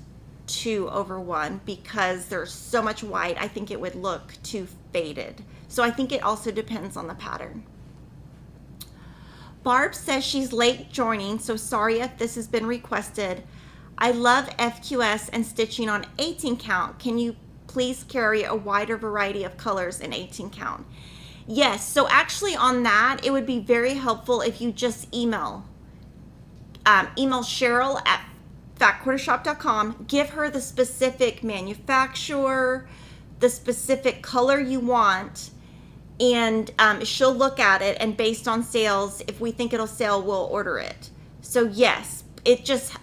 [SPEAKER 1] 2/1 because there's so much white. I think it would look too faded. So I think it also depends on the pattern. Barb says she's late joining, so sorry if this has been requested. I love FQS and stitching on 18 count. Can you please carry a wider variety of colors in 18 count? Yes, so actually on that, it would be very helpful if you just email Cheryl at fatquartershop.com, give her the specific manufacturer, the specific color you want, and she'll look at it, and based on sales, if we think it'll sell, we'll order it. So yes,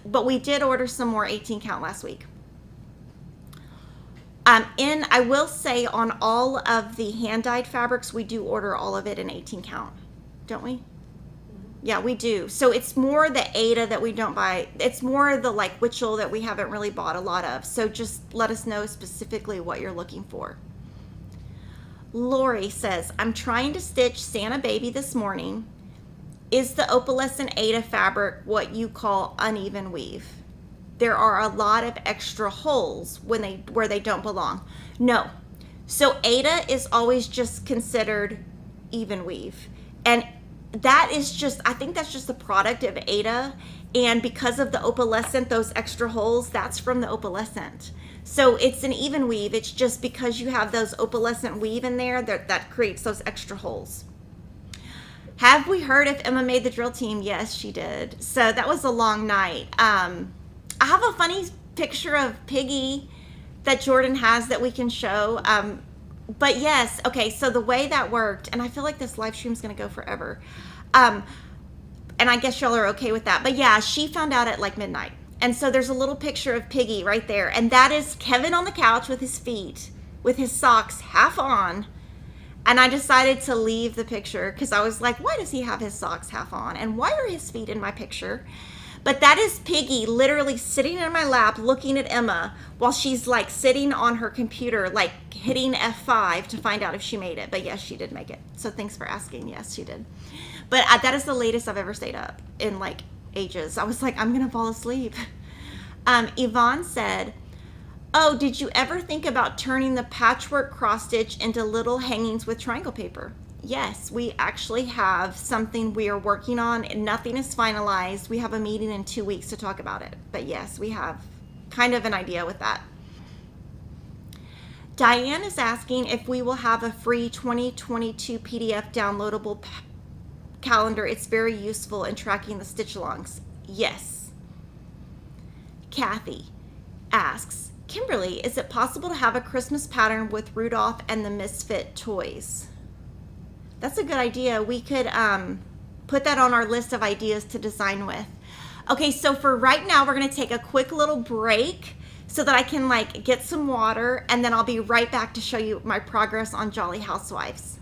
[SPEAKER 1] but we did order some more 18 count last week. And I will say on all of the hand-dyed fabrics, we do order all of it in 18 count, don't we? Yeah, we do. So it's more the Ada that we don't buy. It's more the like Witchell that we haven't really bought a lot of. So just let us know specifically what you're looking for. Lori says, I'm trying to stitch Santa Baby this morning. Is the opalescent Ada fabric what you call uneven weave? There are a lot of extra holes where they don't belong. No. So Ada is always just considered even weave. And that is just, I think that's just the product of Ada. And because of the opalescent, those extra holes, that's from the opalescent. So it's an even weave. It's just because you have those opalescent weave in there that creates those extra holes. Have we heard if Emma made the drill team? Yes, she did. So that was a long night. I have a funny picture of Piggy that Jordan has that we can show. But yes, okay, so the way that worked, and I feel like this live stream is going to go forever. And I guess y'all are okay with that. But yeah, she found out at like midnight. And so there's a little picture of Piggy right there. And that is Kevin on the couch with his feet, with his socks half on. And I decided to leave the picture because I was like, why does he have his socks half on? And why are his feet in my picture? But that is Piggy literally sitting in my lap looking at Emma while she's like sitting on her computer, like hitting F5 to find out if she made it. But yes, she did make it. So thanks for asking. Yes, she did. But that is the latest I've ever stayed up in like ages. I was like, I'm going to fall asleep. Yvonne said, oh, did you ever think about turning the patchwork cross stitch into little hangings with triangle paper? Yes, we actually have something we are working on, and nothing is finalized. We have a meeting in 2 weeks to talk about it. But yes, we have kind of an idea with that. Diane is asking if we will have a free 2022 PDF downloadable calendar. It's very useful in tracking the stitch alongs. Yes. Kathy asks, Kimberly, is it possible to have a Christmas pattern with Rudolph and the Misfit toys? That's a good idea. We could put that on our list of ideas to design with. Okay, so for right now, we're going to take a quick little break so that I can like get some water, and then I'll be right back to show you my progress on Jolly Housewives.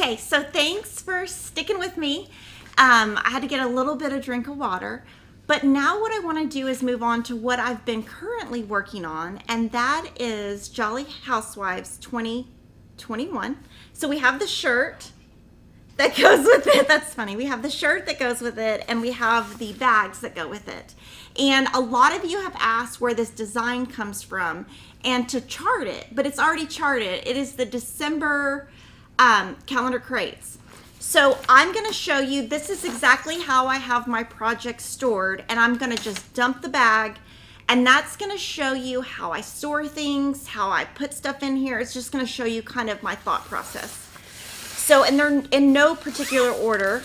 [SPEAKER 1] Okay, so thanks for sticking with me. I had to get a little bit of drink of water, but now what I want to do is move on to what I've been currently working on, and that is Jolly Housewives 2021. So we have the shirt that goes with it. That's funny. We have the shirt that goes with it, and we have the bags that go with it. And a lot of you have asked where this design comes from and to chart it, but it's already charted. It is the December calendar crates. So I'm going to show you, this is exactly how I have my project stored, and I'm going to just dump the bag, and that's going to show you how I store things, how I put stuff in here. It's just going to show you kind of my thought process. So, and they're in no particular order.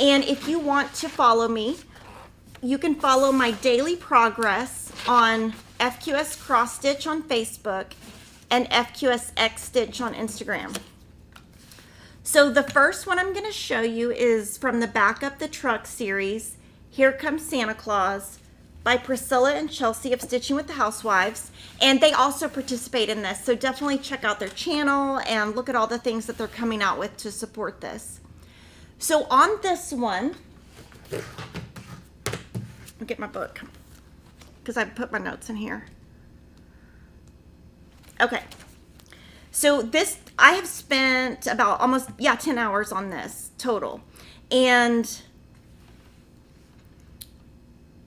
[SPEAKER 1] And if you want to follow me, you can follow my daily progress on FQS Cross Stitch on Facebook and FQS X Stitch on Instagram. So the first one I'm going to show you is from the Back Up the Truck series, Here Comes Santa Claus, by Priscilla and Chelsea of Stitching with the Housewives. And they also participate in this, so definitely check out their channel and look at all the things that they're coming out with to support this. So on this one, I'll get my book because I put my notes in here. Okay. So this, I have spent about almost, 10 hours on this total. And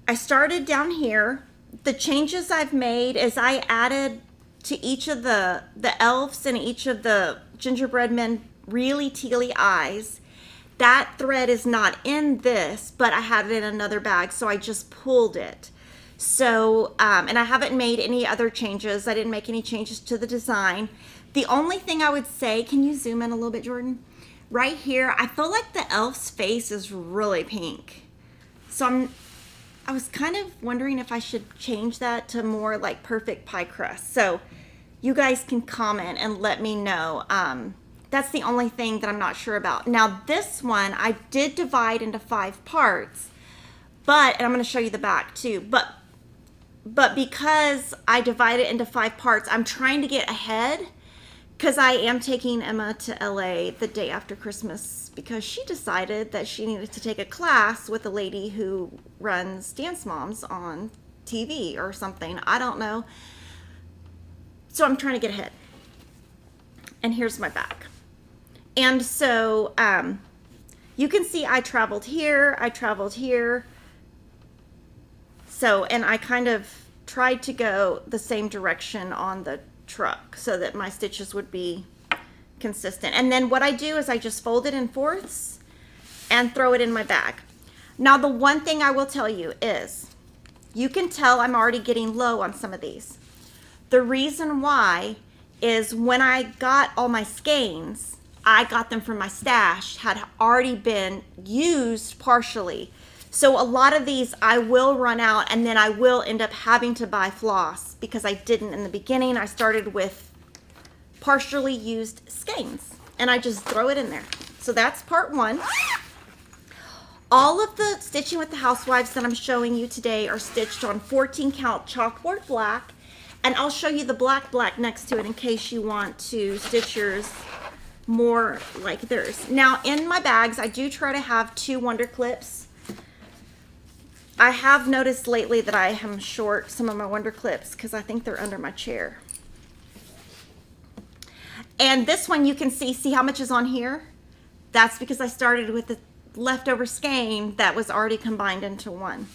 [SPEAKER 1] I started down here. The changes I've made is I added to each of the elves and each of the gingerbread men really tealy eyes. That thread is not in this, but I had it in another bag, so I just pulled it. So, and I haven't made any other changes. I didn't make any changes to the design. The only thing I would say, can you zoom in a little bit, Jordan? Right here, I feel like the elf's face is really pink. So I was kind of wondering if I should change that to more like perfect pie crust. So you guys can comment and let me know. That's the only thing that I'm not sure about. Now this one, I did divide into 5 parts, and I'm going to show you the back too. But because I divided it into 5 parts, I'm trying to get ahead because I am taking Emma to LA the day after Christmas because she decided that she needed to take a class with a lady who runs Dance Moms on TV or something. I don't know. So I'm trying to get ahead. And here's my back. And so you can see I traveled here, So, and I kind of tried to go the same direction on the truck so that my stitches would be consistent. And then what I do is I just fold it in fourths and throw it in my bag. Now the one thing I will tell you is, you can tell I'm already getting low on some of these. The reason why is when I got all my skeins, I got them from my stash, had already been used partially. So a lot of these I will run out, and then I will end up having to buy floss because I didn't in the beginning. I started with partially used skeins and I just throw it in there. So that's part 1. All of the Stitching with the Housewives that I'm showing you today are stitched on 14 count chalkboard black, and I'll show you the black next to it in case you want to stitch yours more like theirs. Now in my bags, I do try to have 2 wonder clips. I have noticed lately that I am short some of my wonder clips because I think they're under my chair. And this one you can see how much is on here? That's because I started with the leftover skein that was already combined into one.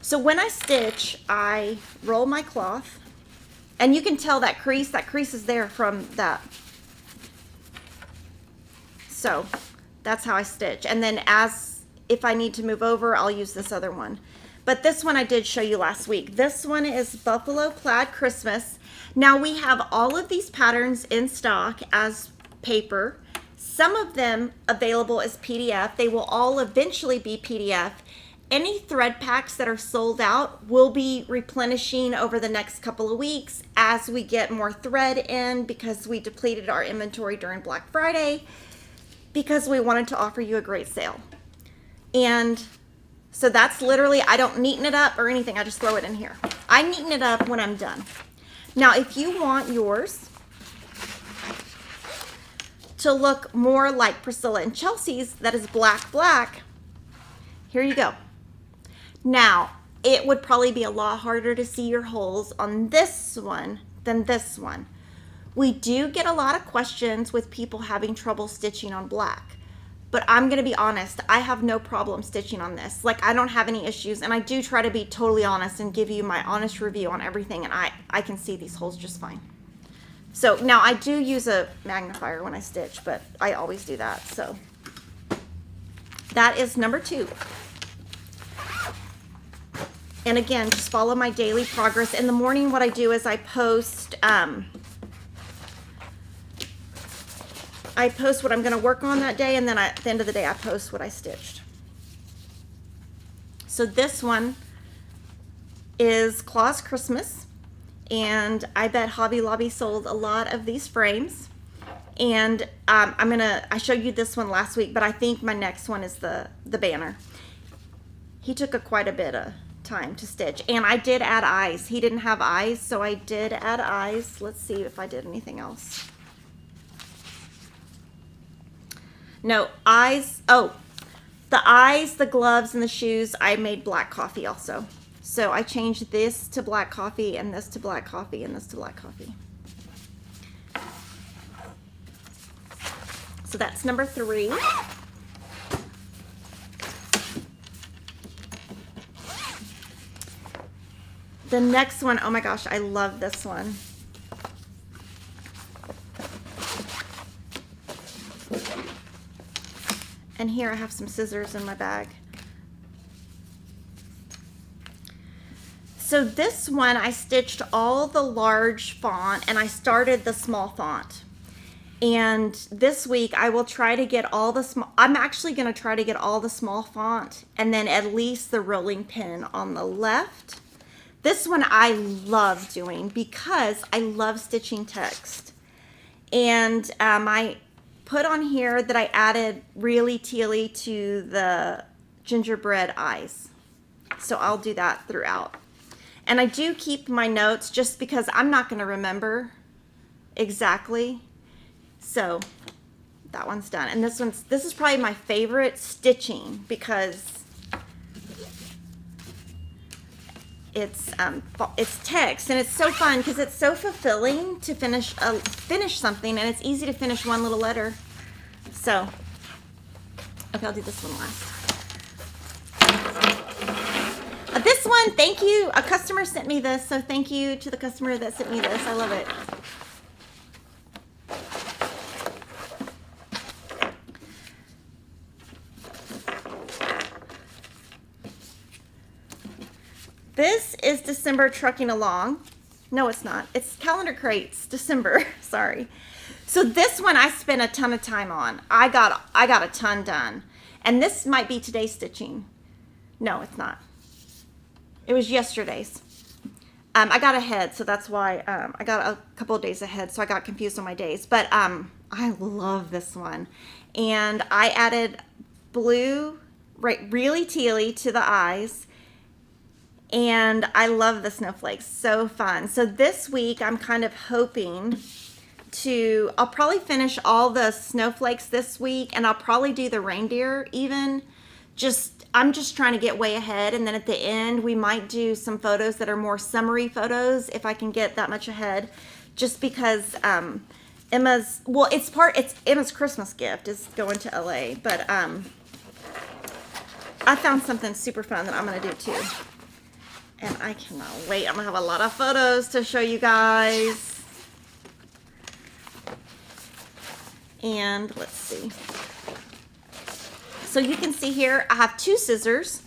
[SPEAKER 1] So when I stitch, I roll my cloth, and you can tell that crease is there from that. So that's how I stitch. And then if I need to move over, I'll use this other one. But this one I did show you last week. This one is Buffalo Plaid Christmas. Now we have all of these patterns in stock as paper. Some of them available as PDF. They will all eventually be PDF. Any thread packs that are sold out will be replenishing over the next couple of weeks as we get more thread in, because we depleted our inventory during Black Friday because we wanted to offer you a great sale. And so that's literally, I don't neaten it up or anything. I just throw it in here. I neaten it up when I'm done. Now, if you want yours to look more like Priscilla and Chelsea's that is black, black, here you go. Now, it would probably be a lot harder to see your holes on this one than this one. We do get a lot of questions with people having trouble stitching on black, but I'm going to be honest, I have no problem stitching on this. Like, I don't have any issues, and I do try to be totally honest and give you my honest review on everything, and I can see these holes just fine. So now I do use a magnifier when I stitch, but I always do that. So that is number 2. And again, just follow my daily progress. In the morning, what I do is I post what I'm going to work on that day, and then at the end of the day, I post what I stitched. So this one is Claus Christmas, and I bet Hobby Lobby sold a lot of these frames. And I showed you this one last week, but I think my next one is the banner. He took quite a bit of time to stitch, and I did add eyes. He didn't have eyes, so I did add eyes. Let's see if I did anything else. No, eyes. Oh, the eyes, the gloves, and the shoes, I made black coffee also. So I changed this to black coffee, and this to black coffee, and this to black coffee. So that's number 3. The next one, oh my gosh, I love this one. And here I have some scissors in my bag. So this one, I stitched all the large font, and I started the small font. And this week I will try to get all the small, I'm actually going to try to get all the small font, and then at least the rolling pin on the left. This one I love doing because I love stitching text. And I put on here that I added really tealy to the gingerbread eyes. So I'll do that throughout. And I do keep my notes just because I'm not going to remember exactly. So that one's done. And this is probably my favorite stitching because it's text, and it's so fun because it's so fulfilling to finish something, and it's easy to finish one little letter. So, okay, I'll do this one last. This one, thank you. A customer sent me this, so thank you to the customer that sent me this. I love it. This is December trucking along. No, it's not. It's calendar crates, December. Sorry. So this one I spent a ton of time on. I got a ton done. And this might be today's stitching. No, it's not. It was yesterday's. I got ahead, so that's why I got a couple of days ahead, so I got confused on my days. But I love this one. And I added blue, really tealy to the eyes. And I love the snowflakes, so fun. So this week I'm kind of hoping I'll probably finish all the snowflakes this week, and I'll probably do the reindeer even. I'm just trying to get way ahead, and then at the end we might do some photos that are more summery photos if I can get that much ahead, just because Emma's Christmas gift is going to LA, but I found something super fun that I'm going to do too. And I cannot wait. I'm going to have a lot of photos to show you guys. And let's see. So you can see here, I have 2 scissors.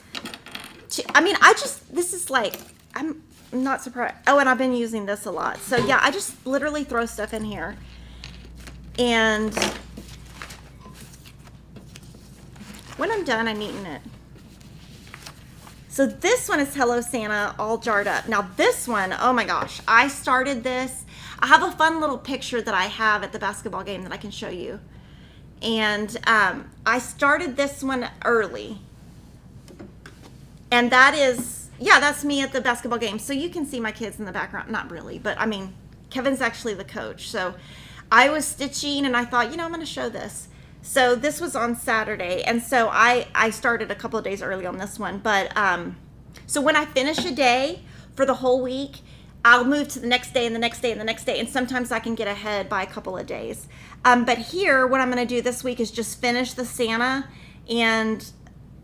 [SPEAKER 1] This is like, I'm not surprised. Oh, and I've been using this a lot. So yeah, I just literally throw stuff in here. And when I'm done, I neaten it. So this one is Hello Santa all jarred up. Now this one, oh my gosh, I started this. I have a fun little picture that I have at the basketball game that I can show you. And I started this one early. And that is, yeah, that's me at the basketball game. So you can see my kids in the background. Not really, but I mean, Kevin's actually the coach. So I was stitching and I thought, you know, I'm going to show this. So this was on Saturday, and so I started a couple of days early on this one. But so when I finish a day for the whole week, I'll move to the next day and the next day and the next day, and sometimes I can get ahead by a couple of days. But here, what I'm going to do this week is just finish the Santa, and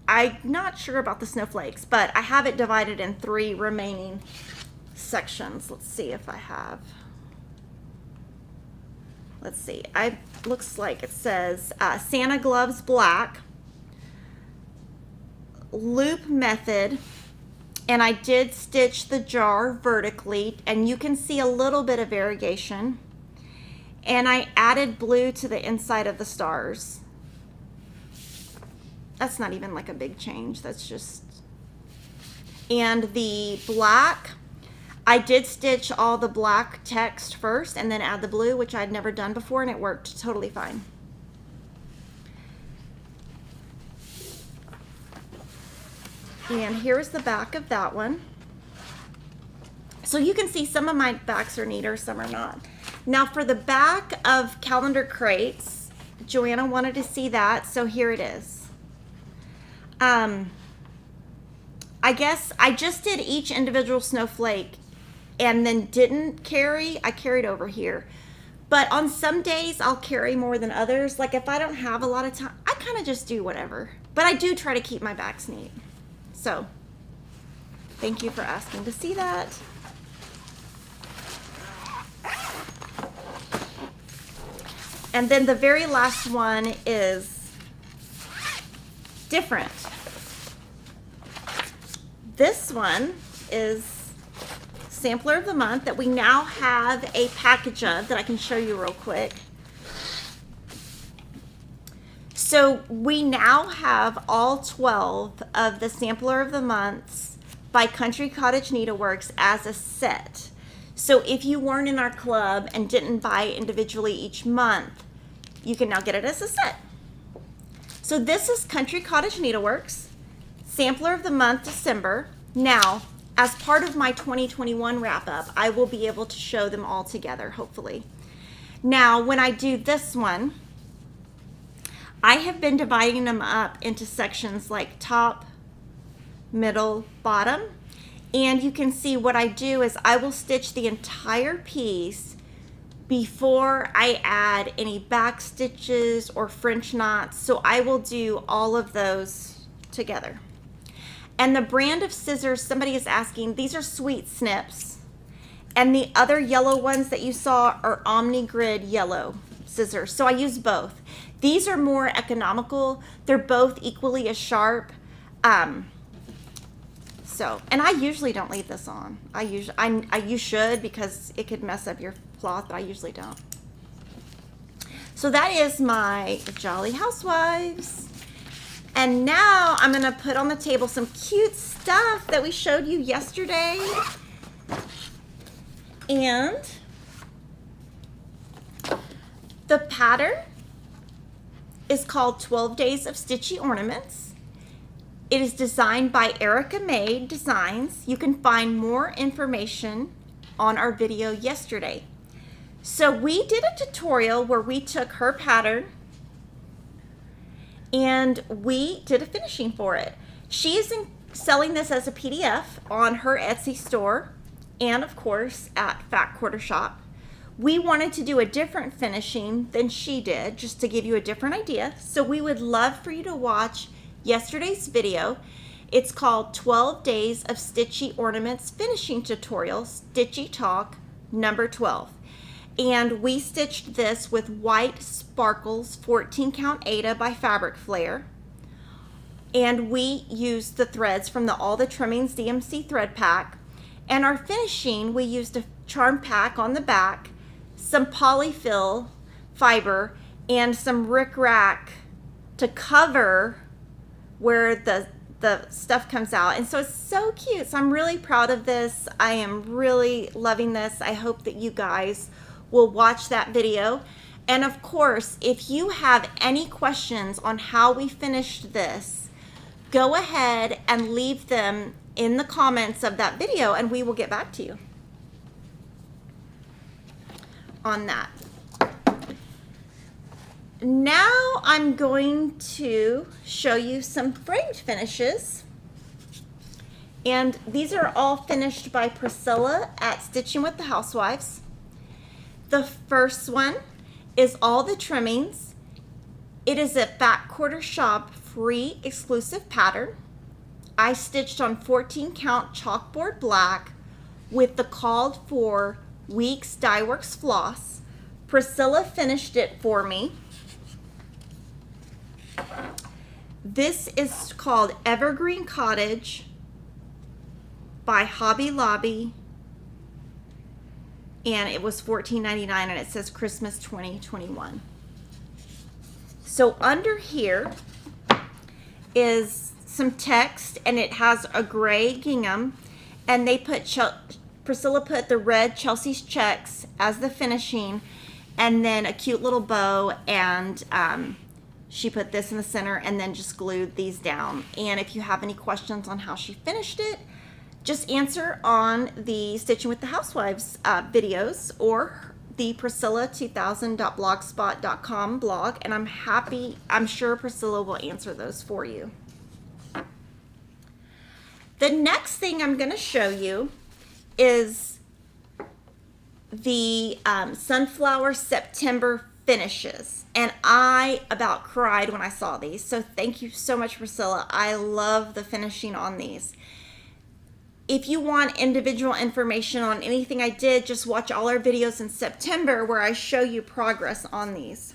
[SPEAKER 1] I'm not sure about the snowflakes, but I have it divided in 3 remaining sections. Let's see if I have. Let's see. Looks like it says Santa gloves black, loop method, and I did stitch the jar vertically, and you can see a little bit of variegation. And I added blue to the inside of the stars. That's not even like a big change. That's just, and the black, I did stitch all the black text first and then add the blue, which I'd never done before, and it worked totally fine. And here's the back of that one. So you can see some of my backs are neater, some are not. Now for the back of calendar crates, Joanna wanted to see that, so here it is. I guess I just did each individual snowflake and then didn't carry. I carried over here. But on some days I'll carry more than others. Like if I don't have a lot of time, I kind of just do whatever. But I do try to keep my backs neat. So thank you for asking to see that. And then the very last one is different. This one is sampler of the month that we now have a package of that I can show you real quick. So we now have all 12 of the sampler of the months by Country Cottage Needleworks as a set. So if you weren't in our club and didn't buy individually each month, you can now get it as a set. So this is Country Cottage Needleworks, sampler of the month, December. Now, as part of my 2021 wrap up, I will be able to show them all together, hopefully. Now, when I do this one, I have been dividing them up into sections like top, middle, bottom. And you can see what I do is I will stitch the entire piece before I add any back stitches or French knots. So I will do all of those together. And the brand of scissors, somebody is asking, these are Sweet Snips. And the other yellow ones that you saw are Omni Grid yellow scissors. So I use both. These are more economical. They're both equally as sharp. And I usually don't leave this on. You should, because it could mess up your cloth, but I usually don't. So that is my Jolly Housewives. And now I'm gonna put on the table some cute stuff that we showed you yesterday. And the pattern is called 12 Days of Stitchy Ornaments. It is designed by Erica May Designs. You can find more information on our video yesterday. So we did a tutorial where we took her pattern and we did a finishing for it. She is selling this as a PDF on her Etsy store and of course at Fat Quarter Shop. We wanted to do a different finishing than she did, just to give you a different idea. So we would love for you to watch yesterday's video. It's called 12 Days of Stitchy Ornaments Finishing Tutorial, Stitchy Talk number 12. And we stitched this with White Sparkles 14 Count Aida by Fabric Flare. And we used the threads from the All the Trimmings DMC thread pack. And our finishing, we used a charm pack on the back, some polyfill fiber, and some rickrack to cover where the stuff comes out. And so it's so cute. So I'm really proud of this. I am really loving this. I hope that you guys will watch that video. And of course, if you have any questions on how we finished this, go ahead and leave them in the comments of that video and we will get back to you on that. Now I'm going to show you some framed finishes. And these are all finished by Priscilla at Stitching with the Housewives. The first one is all the trimmings. It is a Fat Quarter Shop free exclusive pattern. I stitched on 14 count chalkboard black with the called for Weeks Dye Works floss. Priscilla finished it for me. This is called Evergreen Cottage by Hobby Lobby, and it was $14.99, and it says Christmas 2021. So under here is some text, and it has a gray gingham, and they put Priscilla put the red Chelsea's checks as the finishing, and then a cute little bow, and she put this in the center and then just glued these down. And if you have any questions on how she finished it, just answer on the Stitching with the Housewives videos or the priscilla2000.blogspot.com blog, and I'm sure Priscilla will answer those for you. The next thing I'm going to show you is the Sunflower September finishes, and I about cried when I saw these, so thank you so much, Priscilla. I love the finishing on these. If you want individual information on anything I did, just watch all our videos in September where I show you progress on these.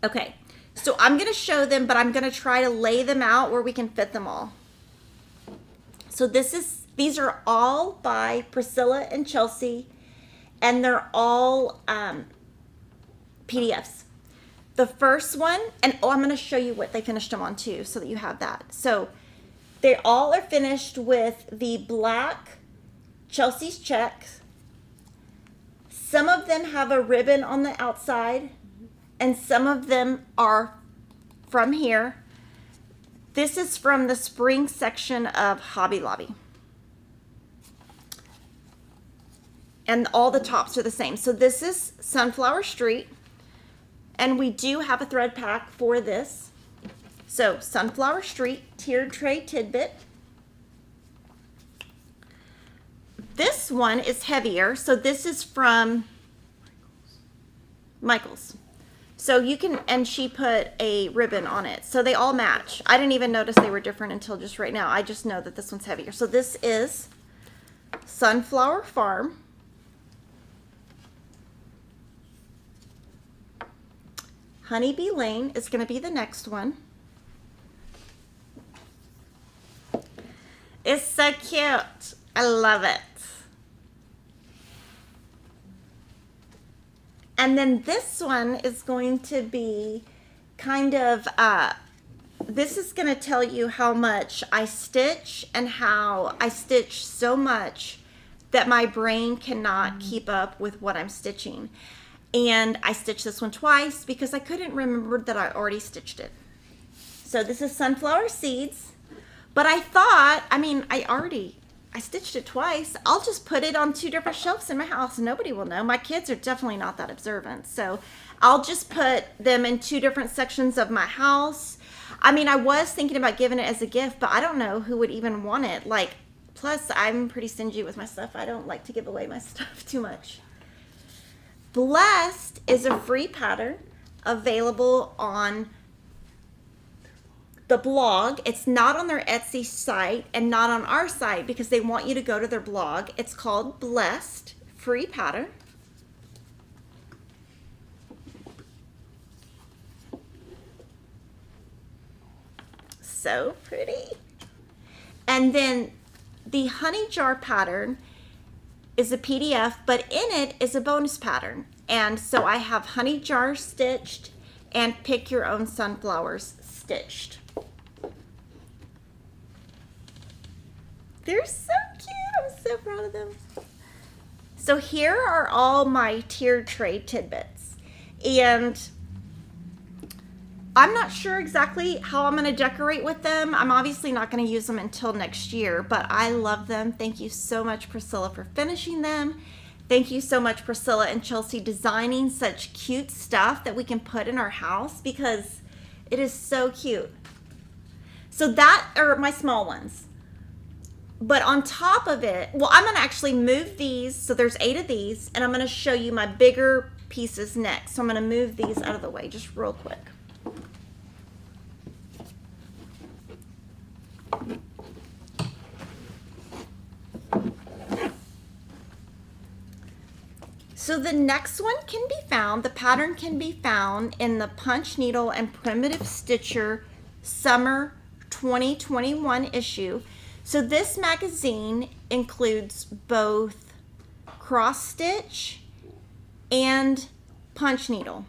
[SPEAKER 1] Okay, so I'm going to show them, but I'm going to try to lay them out where we can fit them all. So these are all by Priscilla and Chelsea, and they're all PDFs. The first one, and I'm going to show you what they finished them on too, so that you have that. So they all are finished with the black Chelsea's checks. Some of them have a ribbon on the outside, and some of them are from here. This is from the spring section of Hobby Lobby. And all the tops are the same. So this is Sunflower Street, and we do have a thread pack for this. So Sunflower Street tiered tray tidbit. This one is heavier, so this is from Michael's. So you can, and she put a ribbon on it, so they all match. I didn't even notice they were different until just right now. I just know that this one's heavier. So this is Sunflower Farm. Honeybee Lane is going to be the next one. It's so cute. I love it. And then this one is going to be kind of, this is going to tell you how much I stitch and how I stitch so much that my brain cannot keep up with what I'm stitching. And I stitched this one twice because I couldn't remember that I already stitched it. So this is Sunflower Seeds. But I thought, I mean, I stitched it twice. I'll just put it on two different shelves in my house and nobody will know. My kids are definitely not that observant. So I'll just put them in two different sections of my house. I mean, I was thinking about giving it as a gift, but I don't know who would even want it. Like, plus I'm pretty stingy with my stuff. I don't like to give away my stuff too much. Blessed is a free pattern available on the blog. It's not on their Etsy site and not on our site because they want you to go to their blog. It's called Blessed, free pattern. So pretty. And then the honey jar pattern is a PDF, but in it is a bonus pattern. And so I have honey jar stitched and pick your own sunflowers stitched. They're so cute. I'm so proud of them. So here are all my tiered tray tidbits. And I'm not sure exactly how I'm going to decorate with them. I'm obviously not going to use them until next year, but I love them. Thank you so much, Priscilla, for finishing them. Thank you so much, Priscilla and Chelsea, designing such cute stuff that we can put in our house because it is so cute. So that are my small ones. But on top of it, well, I'm going to actually move these. So there's 8 of these, and I'm going to show you my bigger pieces next. So I'm going to move these out of the way just real quick. So the next one can be found, the pattern can be found in the Punch Needle and Primitive Stitcher Summer 2021 issue. So this magazine includes both cross stitch and punch needle.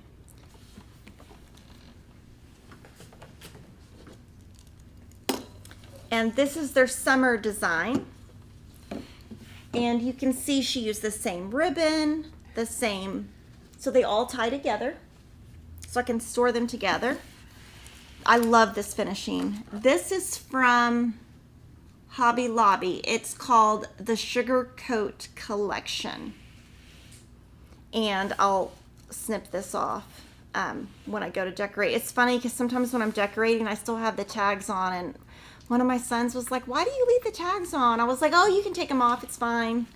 [SPEAKER 1] And this is their summer design. And you can see she used the same ribbon, the same, so they all tie together. So I can store them together. I love this finishing. This is from Hobby Lobby. It's called the Sugar Coat Collection. And I'll snip this off when I go to decorate. It's funny because sometimes when I'm decorating, I still have the tags on, and one of my sons was like, why do you leave the tags on? I was like, oh, you can take them off, it's fine.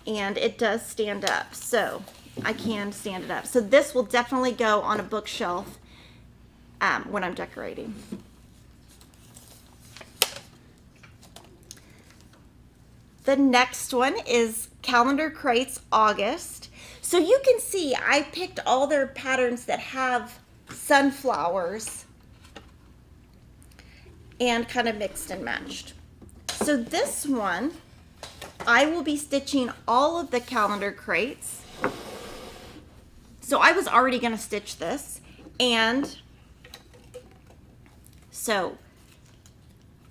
[SPEAKER 1] And it does stand up, so I can stand it up. So this will definitely go on a bookshelf when I'm decorating. The next one is Calendar Crates August. So you can see I picked all their patterns that have sunflowers and kind of mixed and matched. So this one, I will be stitching all of the calendar crates. So I was already going to stitch this, and so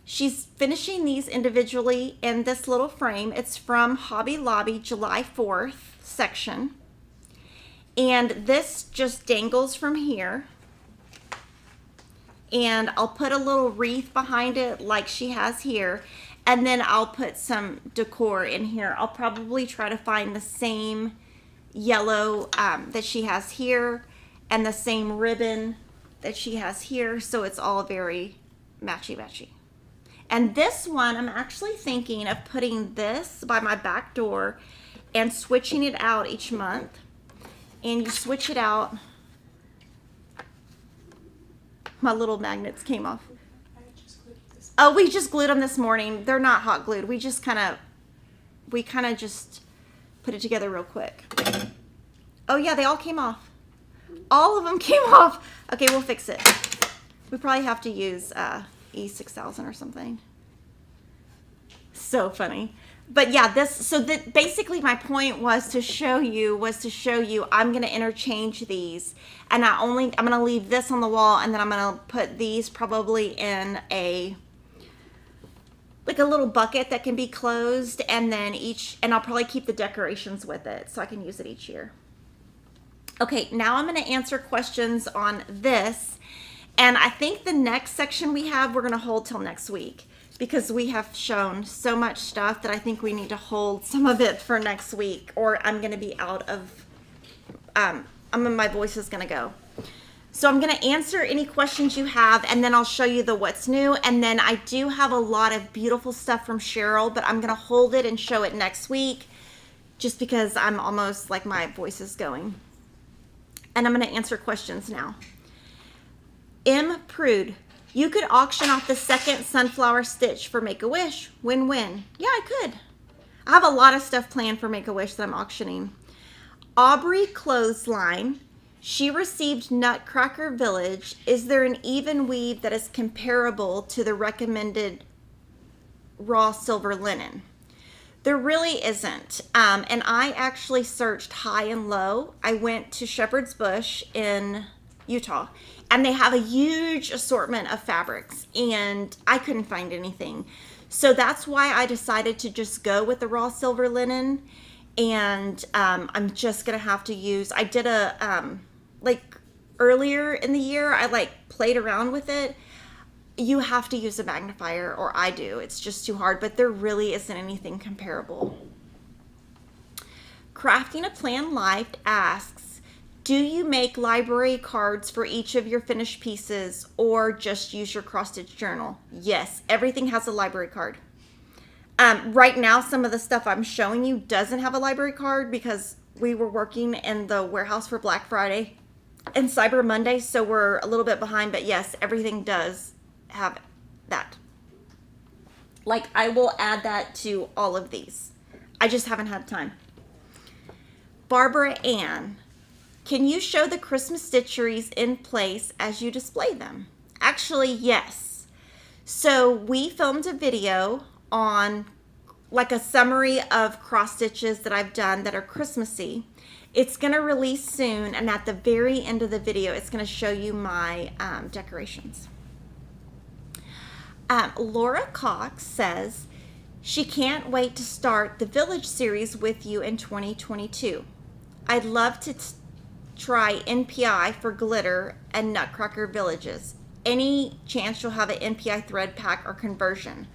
[SPEAKER 1] she's finishing these individually in this little frame. It's from Hobby Lobby, July 4th section. And this just dangles from here. And I'll put a little wreath behind it like she has here. And then I'll put some decor in here. I'll probably try to find the same yellow that she has here and the same ribbon that she has here. So it's all very matchy-matchy. And this one, I'm actually thinking of putting this by my back door and switching it out each month. And you switch it out. My little magnets came off. Oh, we just glued them this morning. They're not hot glued. We kind of just put it together real quick. Oh yeah, they all came off. All of them came off. Okay, we'll fix it. We probably have to use E6000 or something. So funny. But yeah, basically my point was to show you I'm going to interchange these, and I'm going to leave this on the wall, and then I'm going to put these probably in like a little bucket that can be closed, and I'll probably keep the decorations with it so I can use it each year. Okay, now I'm going to answer questions on this, and I think the next section we're going to hold till next week, because we have shown so much stuff that I think we need to hold some of it for next week, or I'm going to be out of, my voice is going to go. So I'm going to answer any questions you have, and then I'll show you the what's new. And then I do have a lot of beautiful stuff from Cheryl, but I'm going to hold it and show it next week just because I'm almost like my voice is going. And I'm going to answer questions now. M. Prude. You could auction off the second sunflower stitch for Make-A-Wish. Win-win. Yeah, I could. I have a lot of stuff planned for Make-A-Wish that I'm auctioning. Aubrey Clothesline. She received Nutcracker Village. Is there an even weave that is comparable to the recommended raw silver linen? There really isn't. And I actually searched high and low. I went to Shepherd's Bush in Utah, and they have a huge assortment of fabrics, and I couldn't find anything. So that's why I decided to just go with the raw silver linen. And I'm just gonna have to use, I did like earlier in the year, I played around with it. You have to use a magnifier, or I do. It's just too hard, but there really isn't anything comparable. Crafting a Plan Life asks, do you make library cards for each of your finished pieces or just use your cross stitch journal? Yes, everything has a library card. Right now, some of the stuff I'm showing you doesn't have a library card because we were working in the warehouse for Black Friday and Cyber Monday, so we're a little bit behind, but yes, everything does have that. Like, I will add that to all of these. I just haven't had time. Barbara Ann, can you show the Christmas stitcheries in place as you display them? Actually, yes. So we filmed a video on like a summary of cross stitches that I've done that are Christmassy. It's going to release soon, and at the very end of the video, it's going to show you my decorations. Laura Cox says she can't wait to start the Village series with you in 2022. I'd love to try NPI for glitter and Nutcracker villages. Any chance you'll have an NPI thread pack or conversion?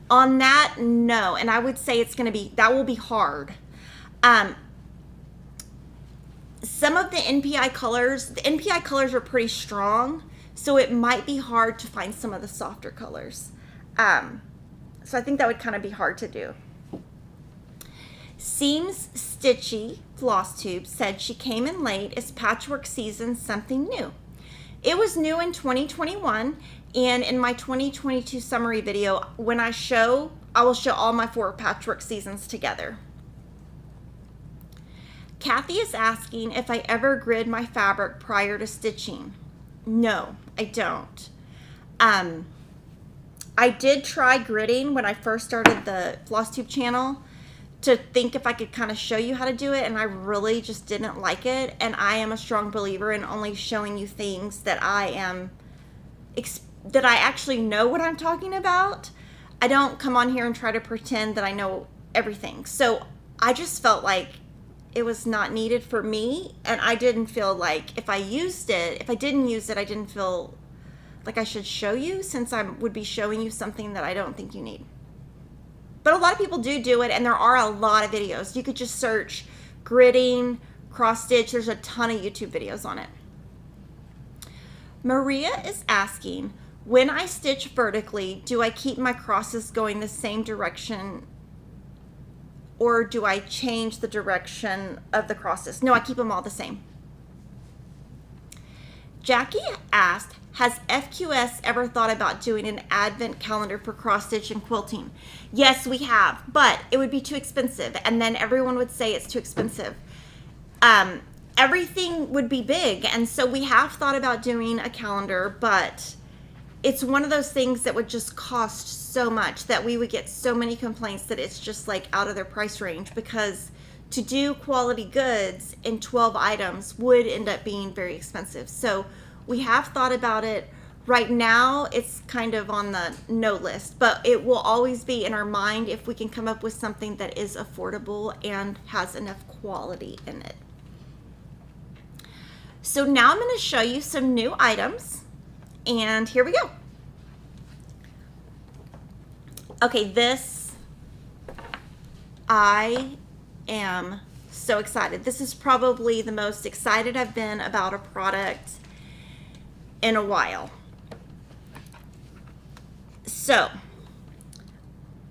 [SPEAKER 1] On that, no. And I would say that will be hard. Some of the NPI colors are pretty strong, so it might be hard to find some of the softer colors. So I think that would kind of be hard to do. Seems Stitchy FlossTube said she came in late. Is patchwork season something new? It was new in 2021, and in my 2022 summary video, when I will show all my 4 patchwork seasons together. Kathy is asking if I ever grid my fabric prior to stitching. No, I don't. I did try gridding when I first started the FlossTube channel to think if I could kind of show you how to do it, and I really just didn't like it. And I am a strong believer in only showing you things that I actually know what I'm talking about. I don't come on here and try to pretend that I know everything. So I just felt like it was not needed for me, and I didn't feel like if I didn't use it, I didn't feel like I should show you, since I would be showing you something that I don't think you need. But a lot of people do it, and there are a lot of videos. You could just search gridding, cross stitch. There's a ton of YouTube videos on it. Maria is asking, when I stitch vertically, do I keep my crosses going the same direction, or do I change the direction of the crosses? No, I keep them all the same. Jackie asked, has FQS ever thought about doing an advent calendar for cross stitch and quilting? Yes, we have, but it would be too expensive, and then everyone would say it's too expensive. Everything would be big, and so we have thought about doing a calendar, but it's one of those things that would just cost so much that we would get so many complaints that it's just like out of their price range, because to do quality goods in 12 items would end up being very expensive. So we have thought about it. Right now, it's kind of on the no list, but it will always be in our mind if we can come up with something that is affordable and has enough quality in it. So now I'm going to show you some new items, and here we go. Okay, this, I am so excited. This is probably the most excited I've been about a product in a while. So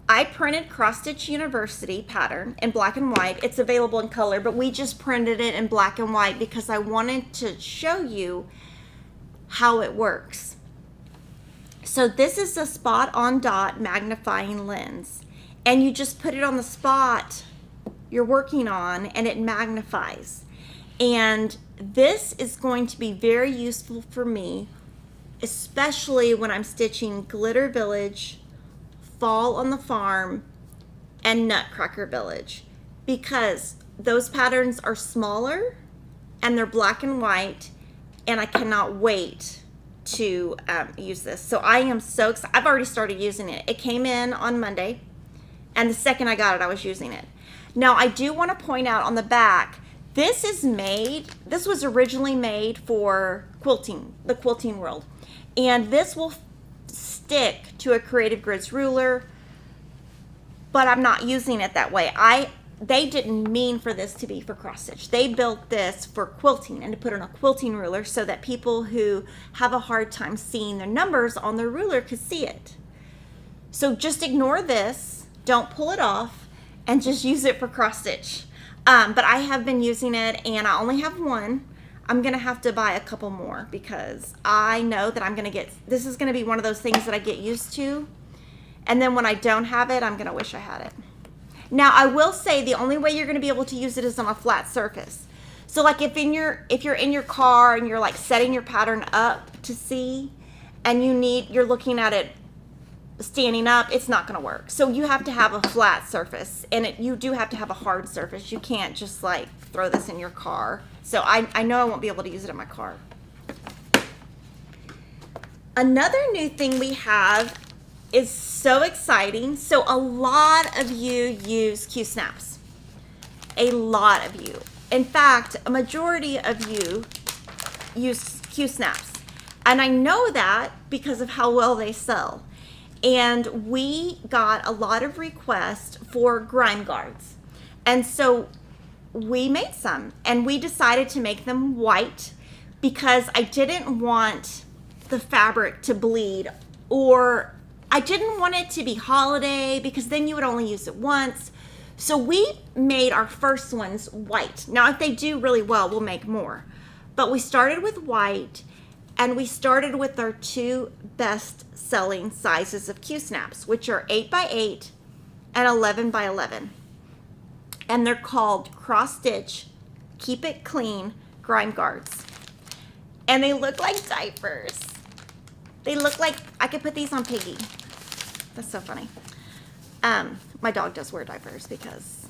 [SPEAKER 1] I printed Cross Stitch University pattern in black and white. It's available in color, but we just printed it in black and white because I wanted to show you how it works. So this is a spot on dot magnifying lens, and you just put it on the spot you're working on and it magnifies. And this is going to be very useful for me, especially when I'm stitching Glitter Village, Fall on the Farm, and Nutcracker Village, because those patterns are smaller and they're black and white, and I cannot wait to use this. So I am so excited. I've already started using it. It came in on Monday, and the second I got it, I was using it. Now I do want to point out on the back, this was originally made for quilting, the quilting world. And this will stick to a Creative Grids ruler, but I'm not using it that way. I they didn't mean for this to be for cross stitch. They built this for quilting and to put on a quilting ruler so that people who have a hard time seeing their numbers on their ruler could see it. So just ignore this, don't pull it off, and just use it for cross stitch. But I have been using it and I only have one. I'm gonna have to buy a couple more because I know that I'm gonna get, this is gonna be one of those things that I get used to. And then when I don't have it, I'm gonna wish I had it. Now I will say the only way you're gonna be able to use it is on a flat surface. So like if you're in your car and you're like setting your pattern up to see, and you're looking at it standing up, it's not gonna work. So you have to have a flat surface, and you do have to have a hard surface. You can't just like throw this in your car. So I know I won't be able to use it in my car. Another new thing we have is so exciting. So a lot of you use Q-snaps. A lot of you. In fact, a majority of you use Q-snaps. And I know that because of how well they sell. And we got a lot of requests for grime guards. And so we made some, and we decided to make them white because I didn't want the fabric to bleed, or I didn't want it to be holiday because then you would only use it once. So we made our first ones white. Now, if they do really well, we'll make more. But we started with white, and we started with our two best selling sizes of Q-snaps, which are 8x8 and 11x11. And they're called cross stitch, keep it clean grime guards. And they look like diapers. They look like, I could put these on Piggy. That's so funny. My dog does wear diapers because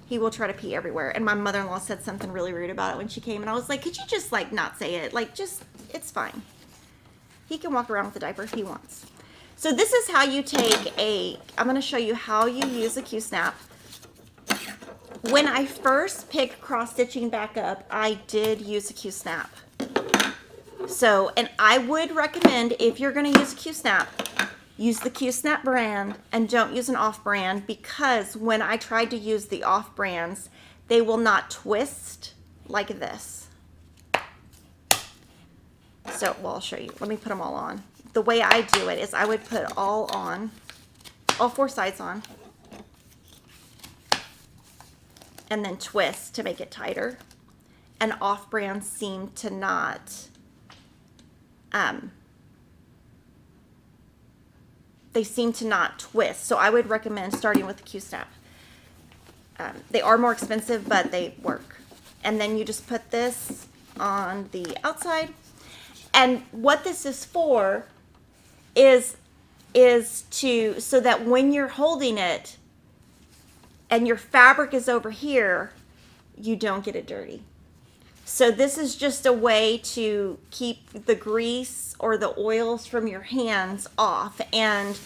[SPEAKER 1] he will try to pee everywhere. And my mother-in-law said something really rude about it when she came. And I was like, could you just like not say it? Like just, it's fine. He can walk around with a diaper if he wants. So this is how you take I'm going to show you how you use a Q-snap. When I first picked cross stitching back up, I did use a Q-snap. So, and I would recommend if you're going to use a Q-snap, use the Q-snap brand and don't use an off brand, because when I tried to use the off brands, they will not twist like this. So, well, I'll show you. Let me put them all on. The way I do it is I would put all four sides on, and then twist to make it tighter. And off brands seem to not, they seem to not twist. So I would recommend starting with the Q-snap. They are more expensive, but they work. And then you just put this on the outside. And what this is for is so that when you're holding it and your fabric is over here, you don't get it dirty. So this is just a way to keep the grease or the oils from your hands off. And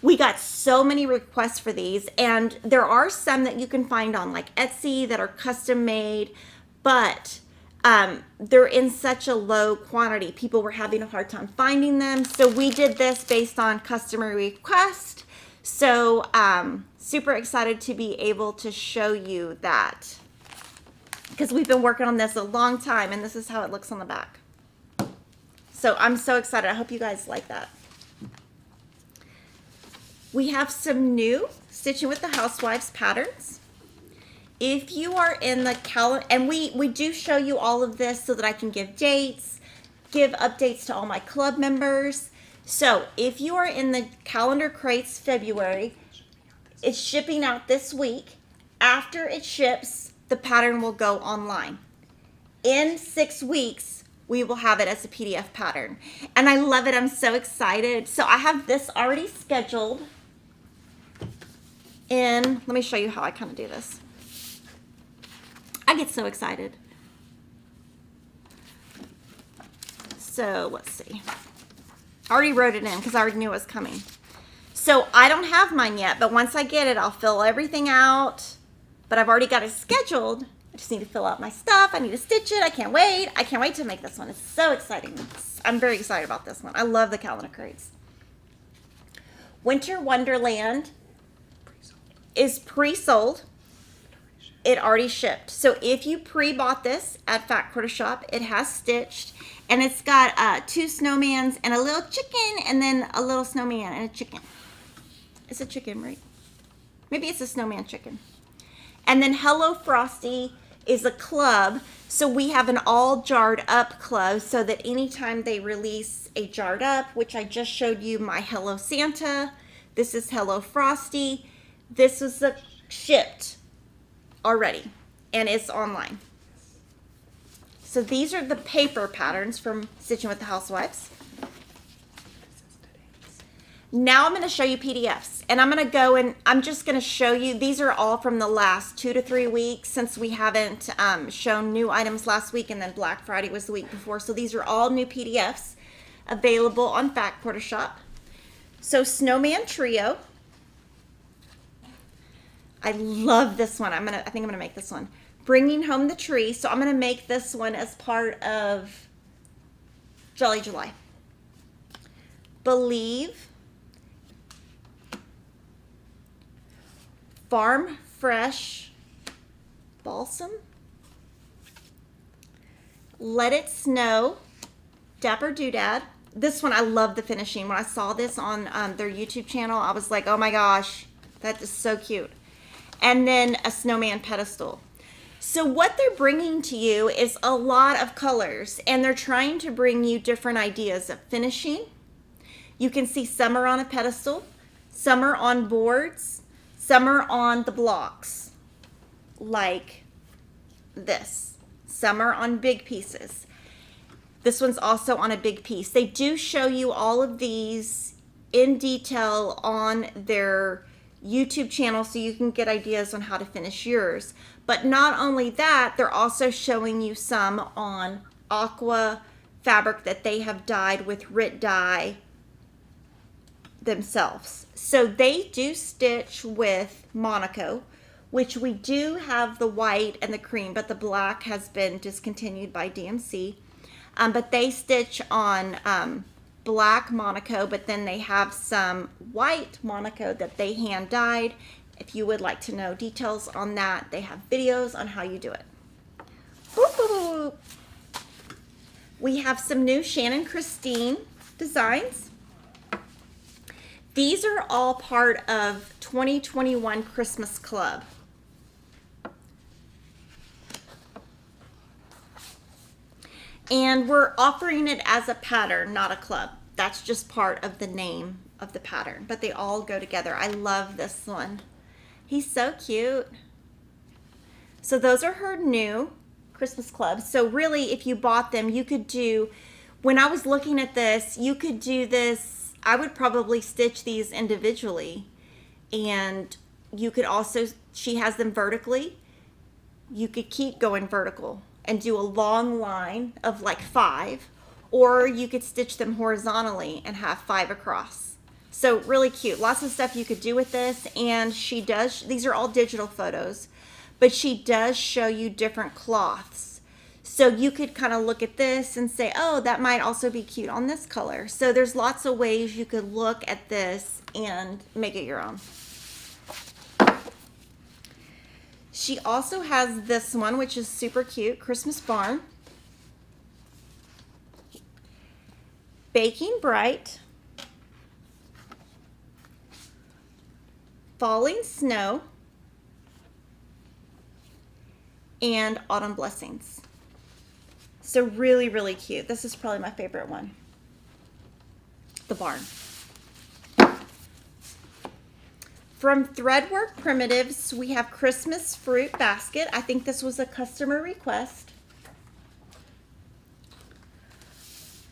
[SPEAKER 1] we got so many requests for these, and there are some that you can find on like Etsy that are custom made, but they're in such a low quantity. People were having a hard time finding them. So we did this based on customer request. So super excited to be able to show you that, because we've been working on this a long time, and this is how it looks on the back. So I'm so excited. I hope you guys like that. We have some new Stitching with the Housewives patterns. If you are in the calendar, and we do show you all of this so that I can give dates, give updates to all my club members. So if you are in the calendar crates February, it's shipping out this week. After it ships, the pattern will go online. In 6 weeks, we will have it as a PDF pattern. And I love it. I'm so excited. So I have this already scheduled. Let me show you how I kind of do this. I get so excited. So let's see. I already wrote it in because I already knew it was coming. So I don't have mine yet, but once I get it, I'll fill everything out. But I've already got it scheduled. I just need to fill out my stuff. I need to stitch it. I can't wait. I can't wait to make this one. It's so exciting. I'm very excited about this one. I love the calendar crates. Winter Wonderland is pre-sold. It already shipped. So if you pre-bought this at Fat Quarter Shop, it has stitched, and it's got 2 snowmans and a little chicken, and then a little snowman and a chicken. It's a chicken, right? Maybe it's a snowman chicken. And then Hello Frosty is a club. So we have an all jarred up club, so that anytime they release a jarred up, which I just showed you my Hello Santa, this is Hello Frosty. This was shipped already, and it's online. So these are the paper patterns from Stitching with the Housewives. Now I'm going to show you PDFs, and I'm going to go and I'm just going to show you, these are all from the last 2 to 3 weeks, since we haven't shown new items last week, and then Black Friday was the week before. So these are all new PDFs available on Fat Quarter Shop. So Snowman Trio. I love this one. I think I'm going to make this one. Bringing Home the Tree. So I'm going to make this one as part of Jolly July. Believe. Farm Fresh Balsam. Let It Snow. Dapper Doodad. This one, I love the finishing. When I saw this on their YouTube channel, I was like, oh my gosh, that is so cute. And then a snowman pedestal. So what they're bringing to you is a lot of colors, and they're trying to bring you different ideas of finishing. You can see some are on a pedestal, some are on boards, some are on the blocks, like this. Some are on big pieces. This one's also on a big piece. They do show you all of these in detail on their YouTube channel, so you can get ideas on how to finish yours. But not only that, they're also showing you some on aqua fabric that they have dyed with Rit dye themselves. So they do stitch with Monaco, which we do have the white and the cream, but the black has been discontinued by DMC. But they stitch on black Monaco, but then they have some white Monaco that they hand dyed. If you would like to know details on that, they have videos on how you do it. Woo-hoo. We have some new Shannon Christine designs. These are all part of 2021 Christmas Club. And we're offering it as a pattern, not a club. That's just part of the name of the pattern, but they all go together. I love this one. He's so cute. So those are her new Christmas clubs. So really, if you bought them, you could do, when I was looking at this, you could do this, I would probably stitch these individually, and you could also, she has them vertically. You could keep going vertical and do a long line of like 5, or you could stitch them horizontally and have 5 across. So really cute. Lots of stuff you could do with this, and she does, these are all digital photos, but she does show you different cloths. So you could kind of look at this and say, oh, that might also be cute on this color. So there's lots of ways you could look at this and make it your own. She also has this one, which is super cute, Christmas Barn. Baking Bright. Falling Snow. And Autumn Blessings. So really, really cute. This is probably my favorite one. The barn. From Threadwork Primitives, we have Christmas Fruit Basket. I think this was a customer request.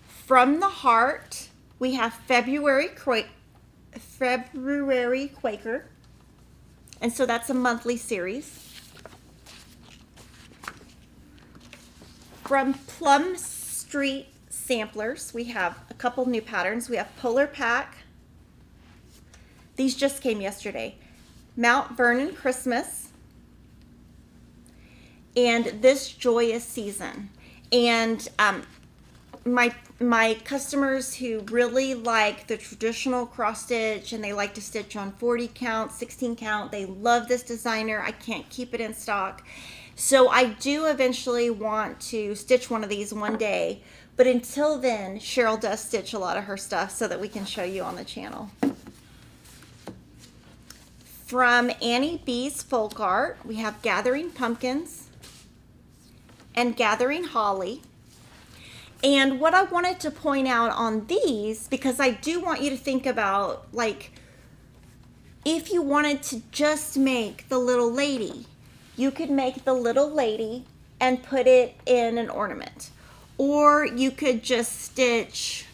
[SPEAKER 1] From the Heart, we have February Quaker. And so that's a monthly series. From Plum Street Samplers, we have a couple new patterns. We have Polar Pack. These just came yesterday. Mount Vernon Christmas. And This Joyous Season. And my customers who really like the traditional cross stitch and they like to stitch on 40 count, 16 count, they love this designer. I can't keep it in stock. So I do eventually want to stitch one of these one day, but until then, Cheryl does stitch a lot of her stuff so that we can show you on the channel. From Annie B's Folk Art, we have Gathering Pumpkins and Gathering Holly. And what I wanted to point out on these, because I do want you to think about, like, if you wanted to just make the little lady, you could make the little lady and put it in an ornament. Or you could just stitch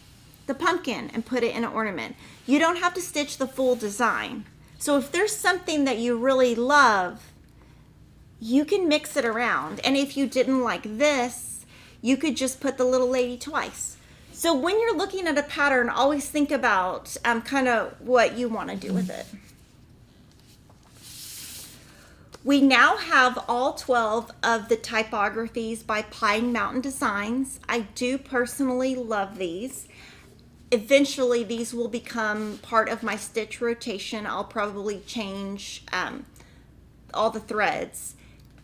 [SPEAKER 1] the pumpkin and put it in an ornament. You don't have to stitch the full design. So if there's something that you really love, you can mix it around. And if you didn't like this, you could just put the little lady twice. So when you're looking at a pattern, always think about kind of what you want to do with it. We now have all 12 of the typographies by Pine Mountain Designs. I do personally love these. Eventually, these will become part of my stitch rotation. I'll probably change all the threads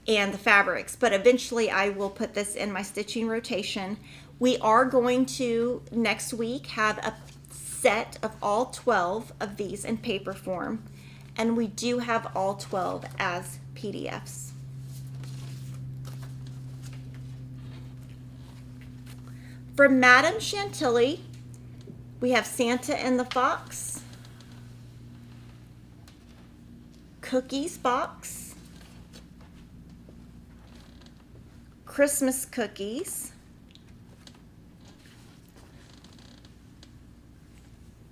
[SPEAKER 1] and the fabrics, but eventually I will put this in my stitching rotation. We are going to, next week, have a set of all 12 of these in paper form, and we do have all 12 as PDFs. From Madame Chantilly, we have Santa and the Fox, Cookies Box, Christmas Cookies,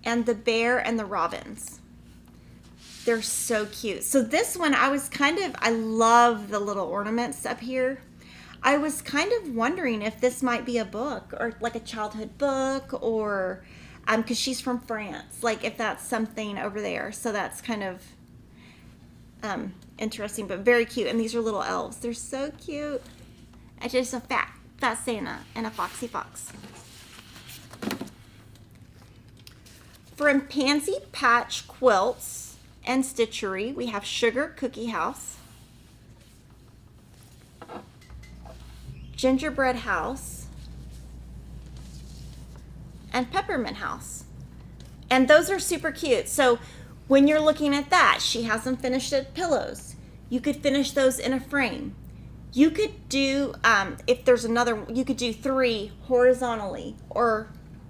[SPEAKER 1] and the Bear and the Robins. They're so cute. So this one, I love the little ornaments up here. I was kind of wondering if this might be a book or like a childhood book, or because she's from France, like if that's something over there. So that's kind of interesting, but very cute. And these are little elves. They're so cute. It's just a fat Santa and a foxy fox. From Pansy Patch Quilts and Stitchery, we have Sugar Cookie House, Gingerbread House, and Peppermint House. And those are super cute. So when you're looking at that, she has them finished at pillows. You could finish those in a frame. You could do, if there's another, you could do 3 horizontally or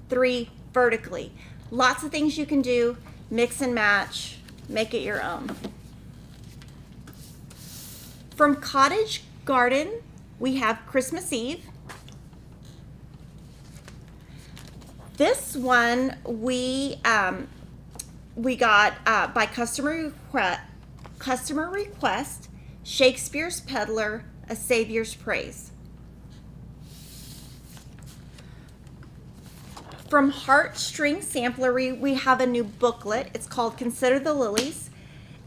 [SPEAKER 1] 3 vertically. Lots of things you can do, mix and match. Make it your own. From Cottage Garden, we have Christmas Eve. This one we got by customer request, Shakespeare's Peddler, A Savior's Praise. From Heartstring Samplery, we have a new booklet. It's called Consider the Lilies.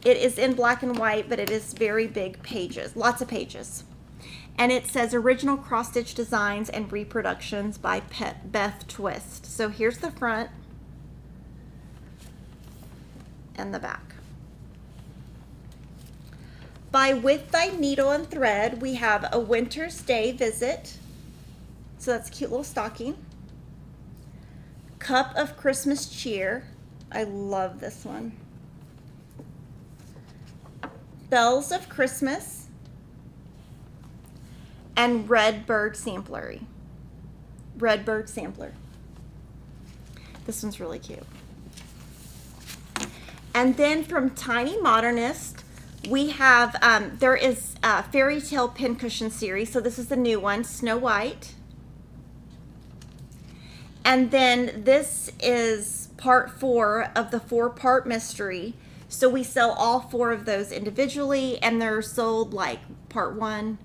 [SPEAKER 1] It is in black and white, but it is very big pages, lots of pages. And it says Original Cross-Stitch Designs and Reproductions by Beth Twist. So here's the front and the back. By With Thy Needle and Thread, we have A Winter's Day Visit. So that's a cute little stocking. Cup of Christmas Cheer. I love this one. Bells of Christmas. And Redbird Samplery. Redbird Sampler. This one's really cute. And then from Tiny Modernist, we have, there is a Fairy Tale Pincushion series. So this is the new one, Snow White. And then this is part 4 of the 4-part mystery. So we sell all 4 of those individually, and they're sold like part 1,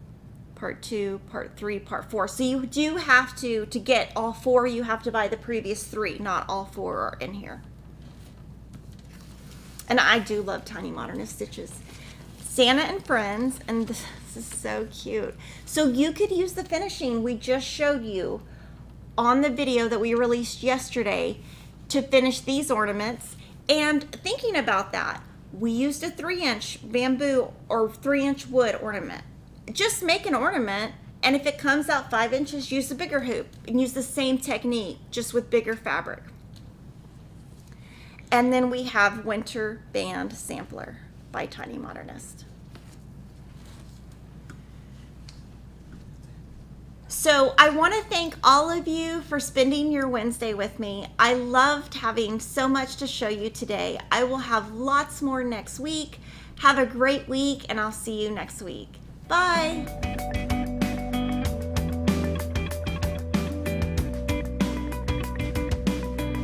[SPEAKER 1] part 2, part 3, part 4. So you do have to get all 4, you have to buy the previous 3. Not all 4 are in here. And I do love Tiny Modernist stitches. Santa and Friends, and this is so cute. So you could use the finishing we just showed you on the video that we released yesterday to finish these ornaments. And thinking about that, we used a 3-inch bamboo or 3-inch wood ornament. Just make an ornament, and if it comes out 5 inches, use a bigger hoop and use the same technique, just with bigger fabric. And then we have Winter Band Sampler by Tiny Modernist. So I want to thank all of you for spending your Wednesday with me. I loved having so much to show you today. I will have lots more next week. Have a great week, and I'll see you next week. Bye.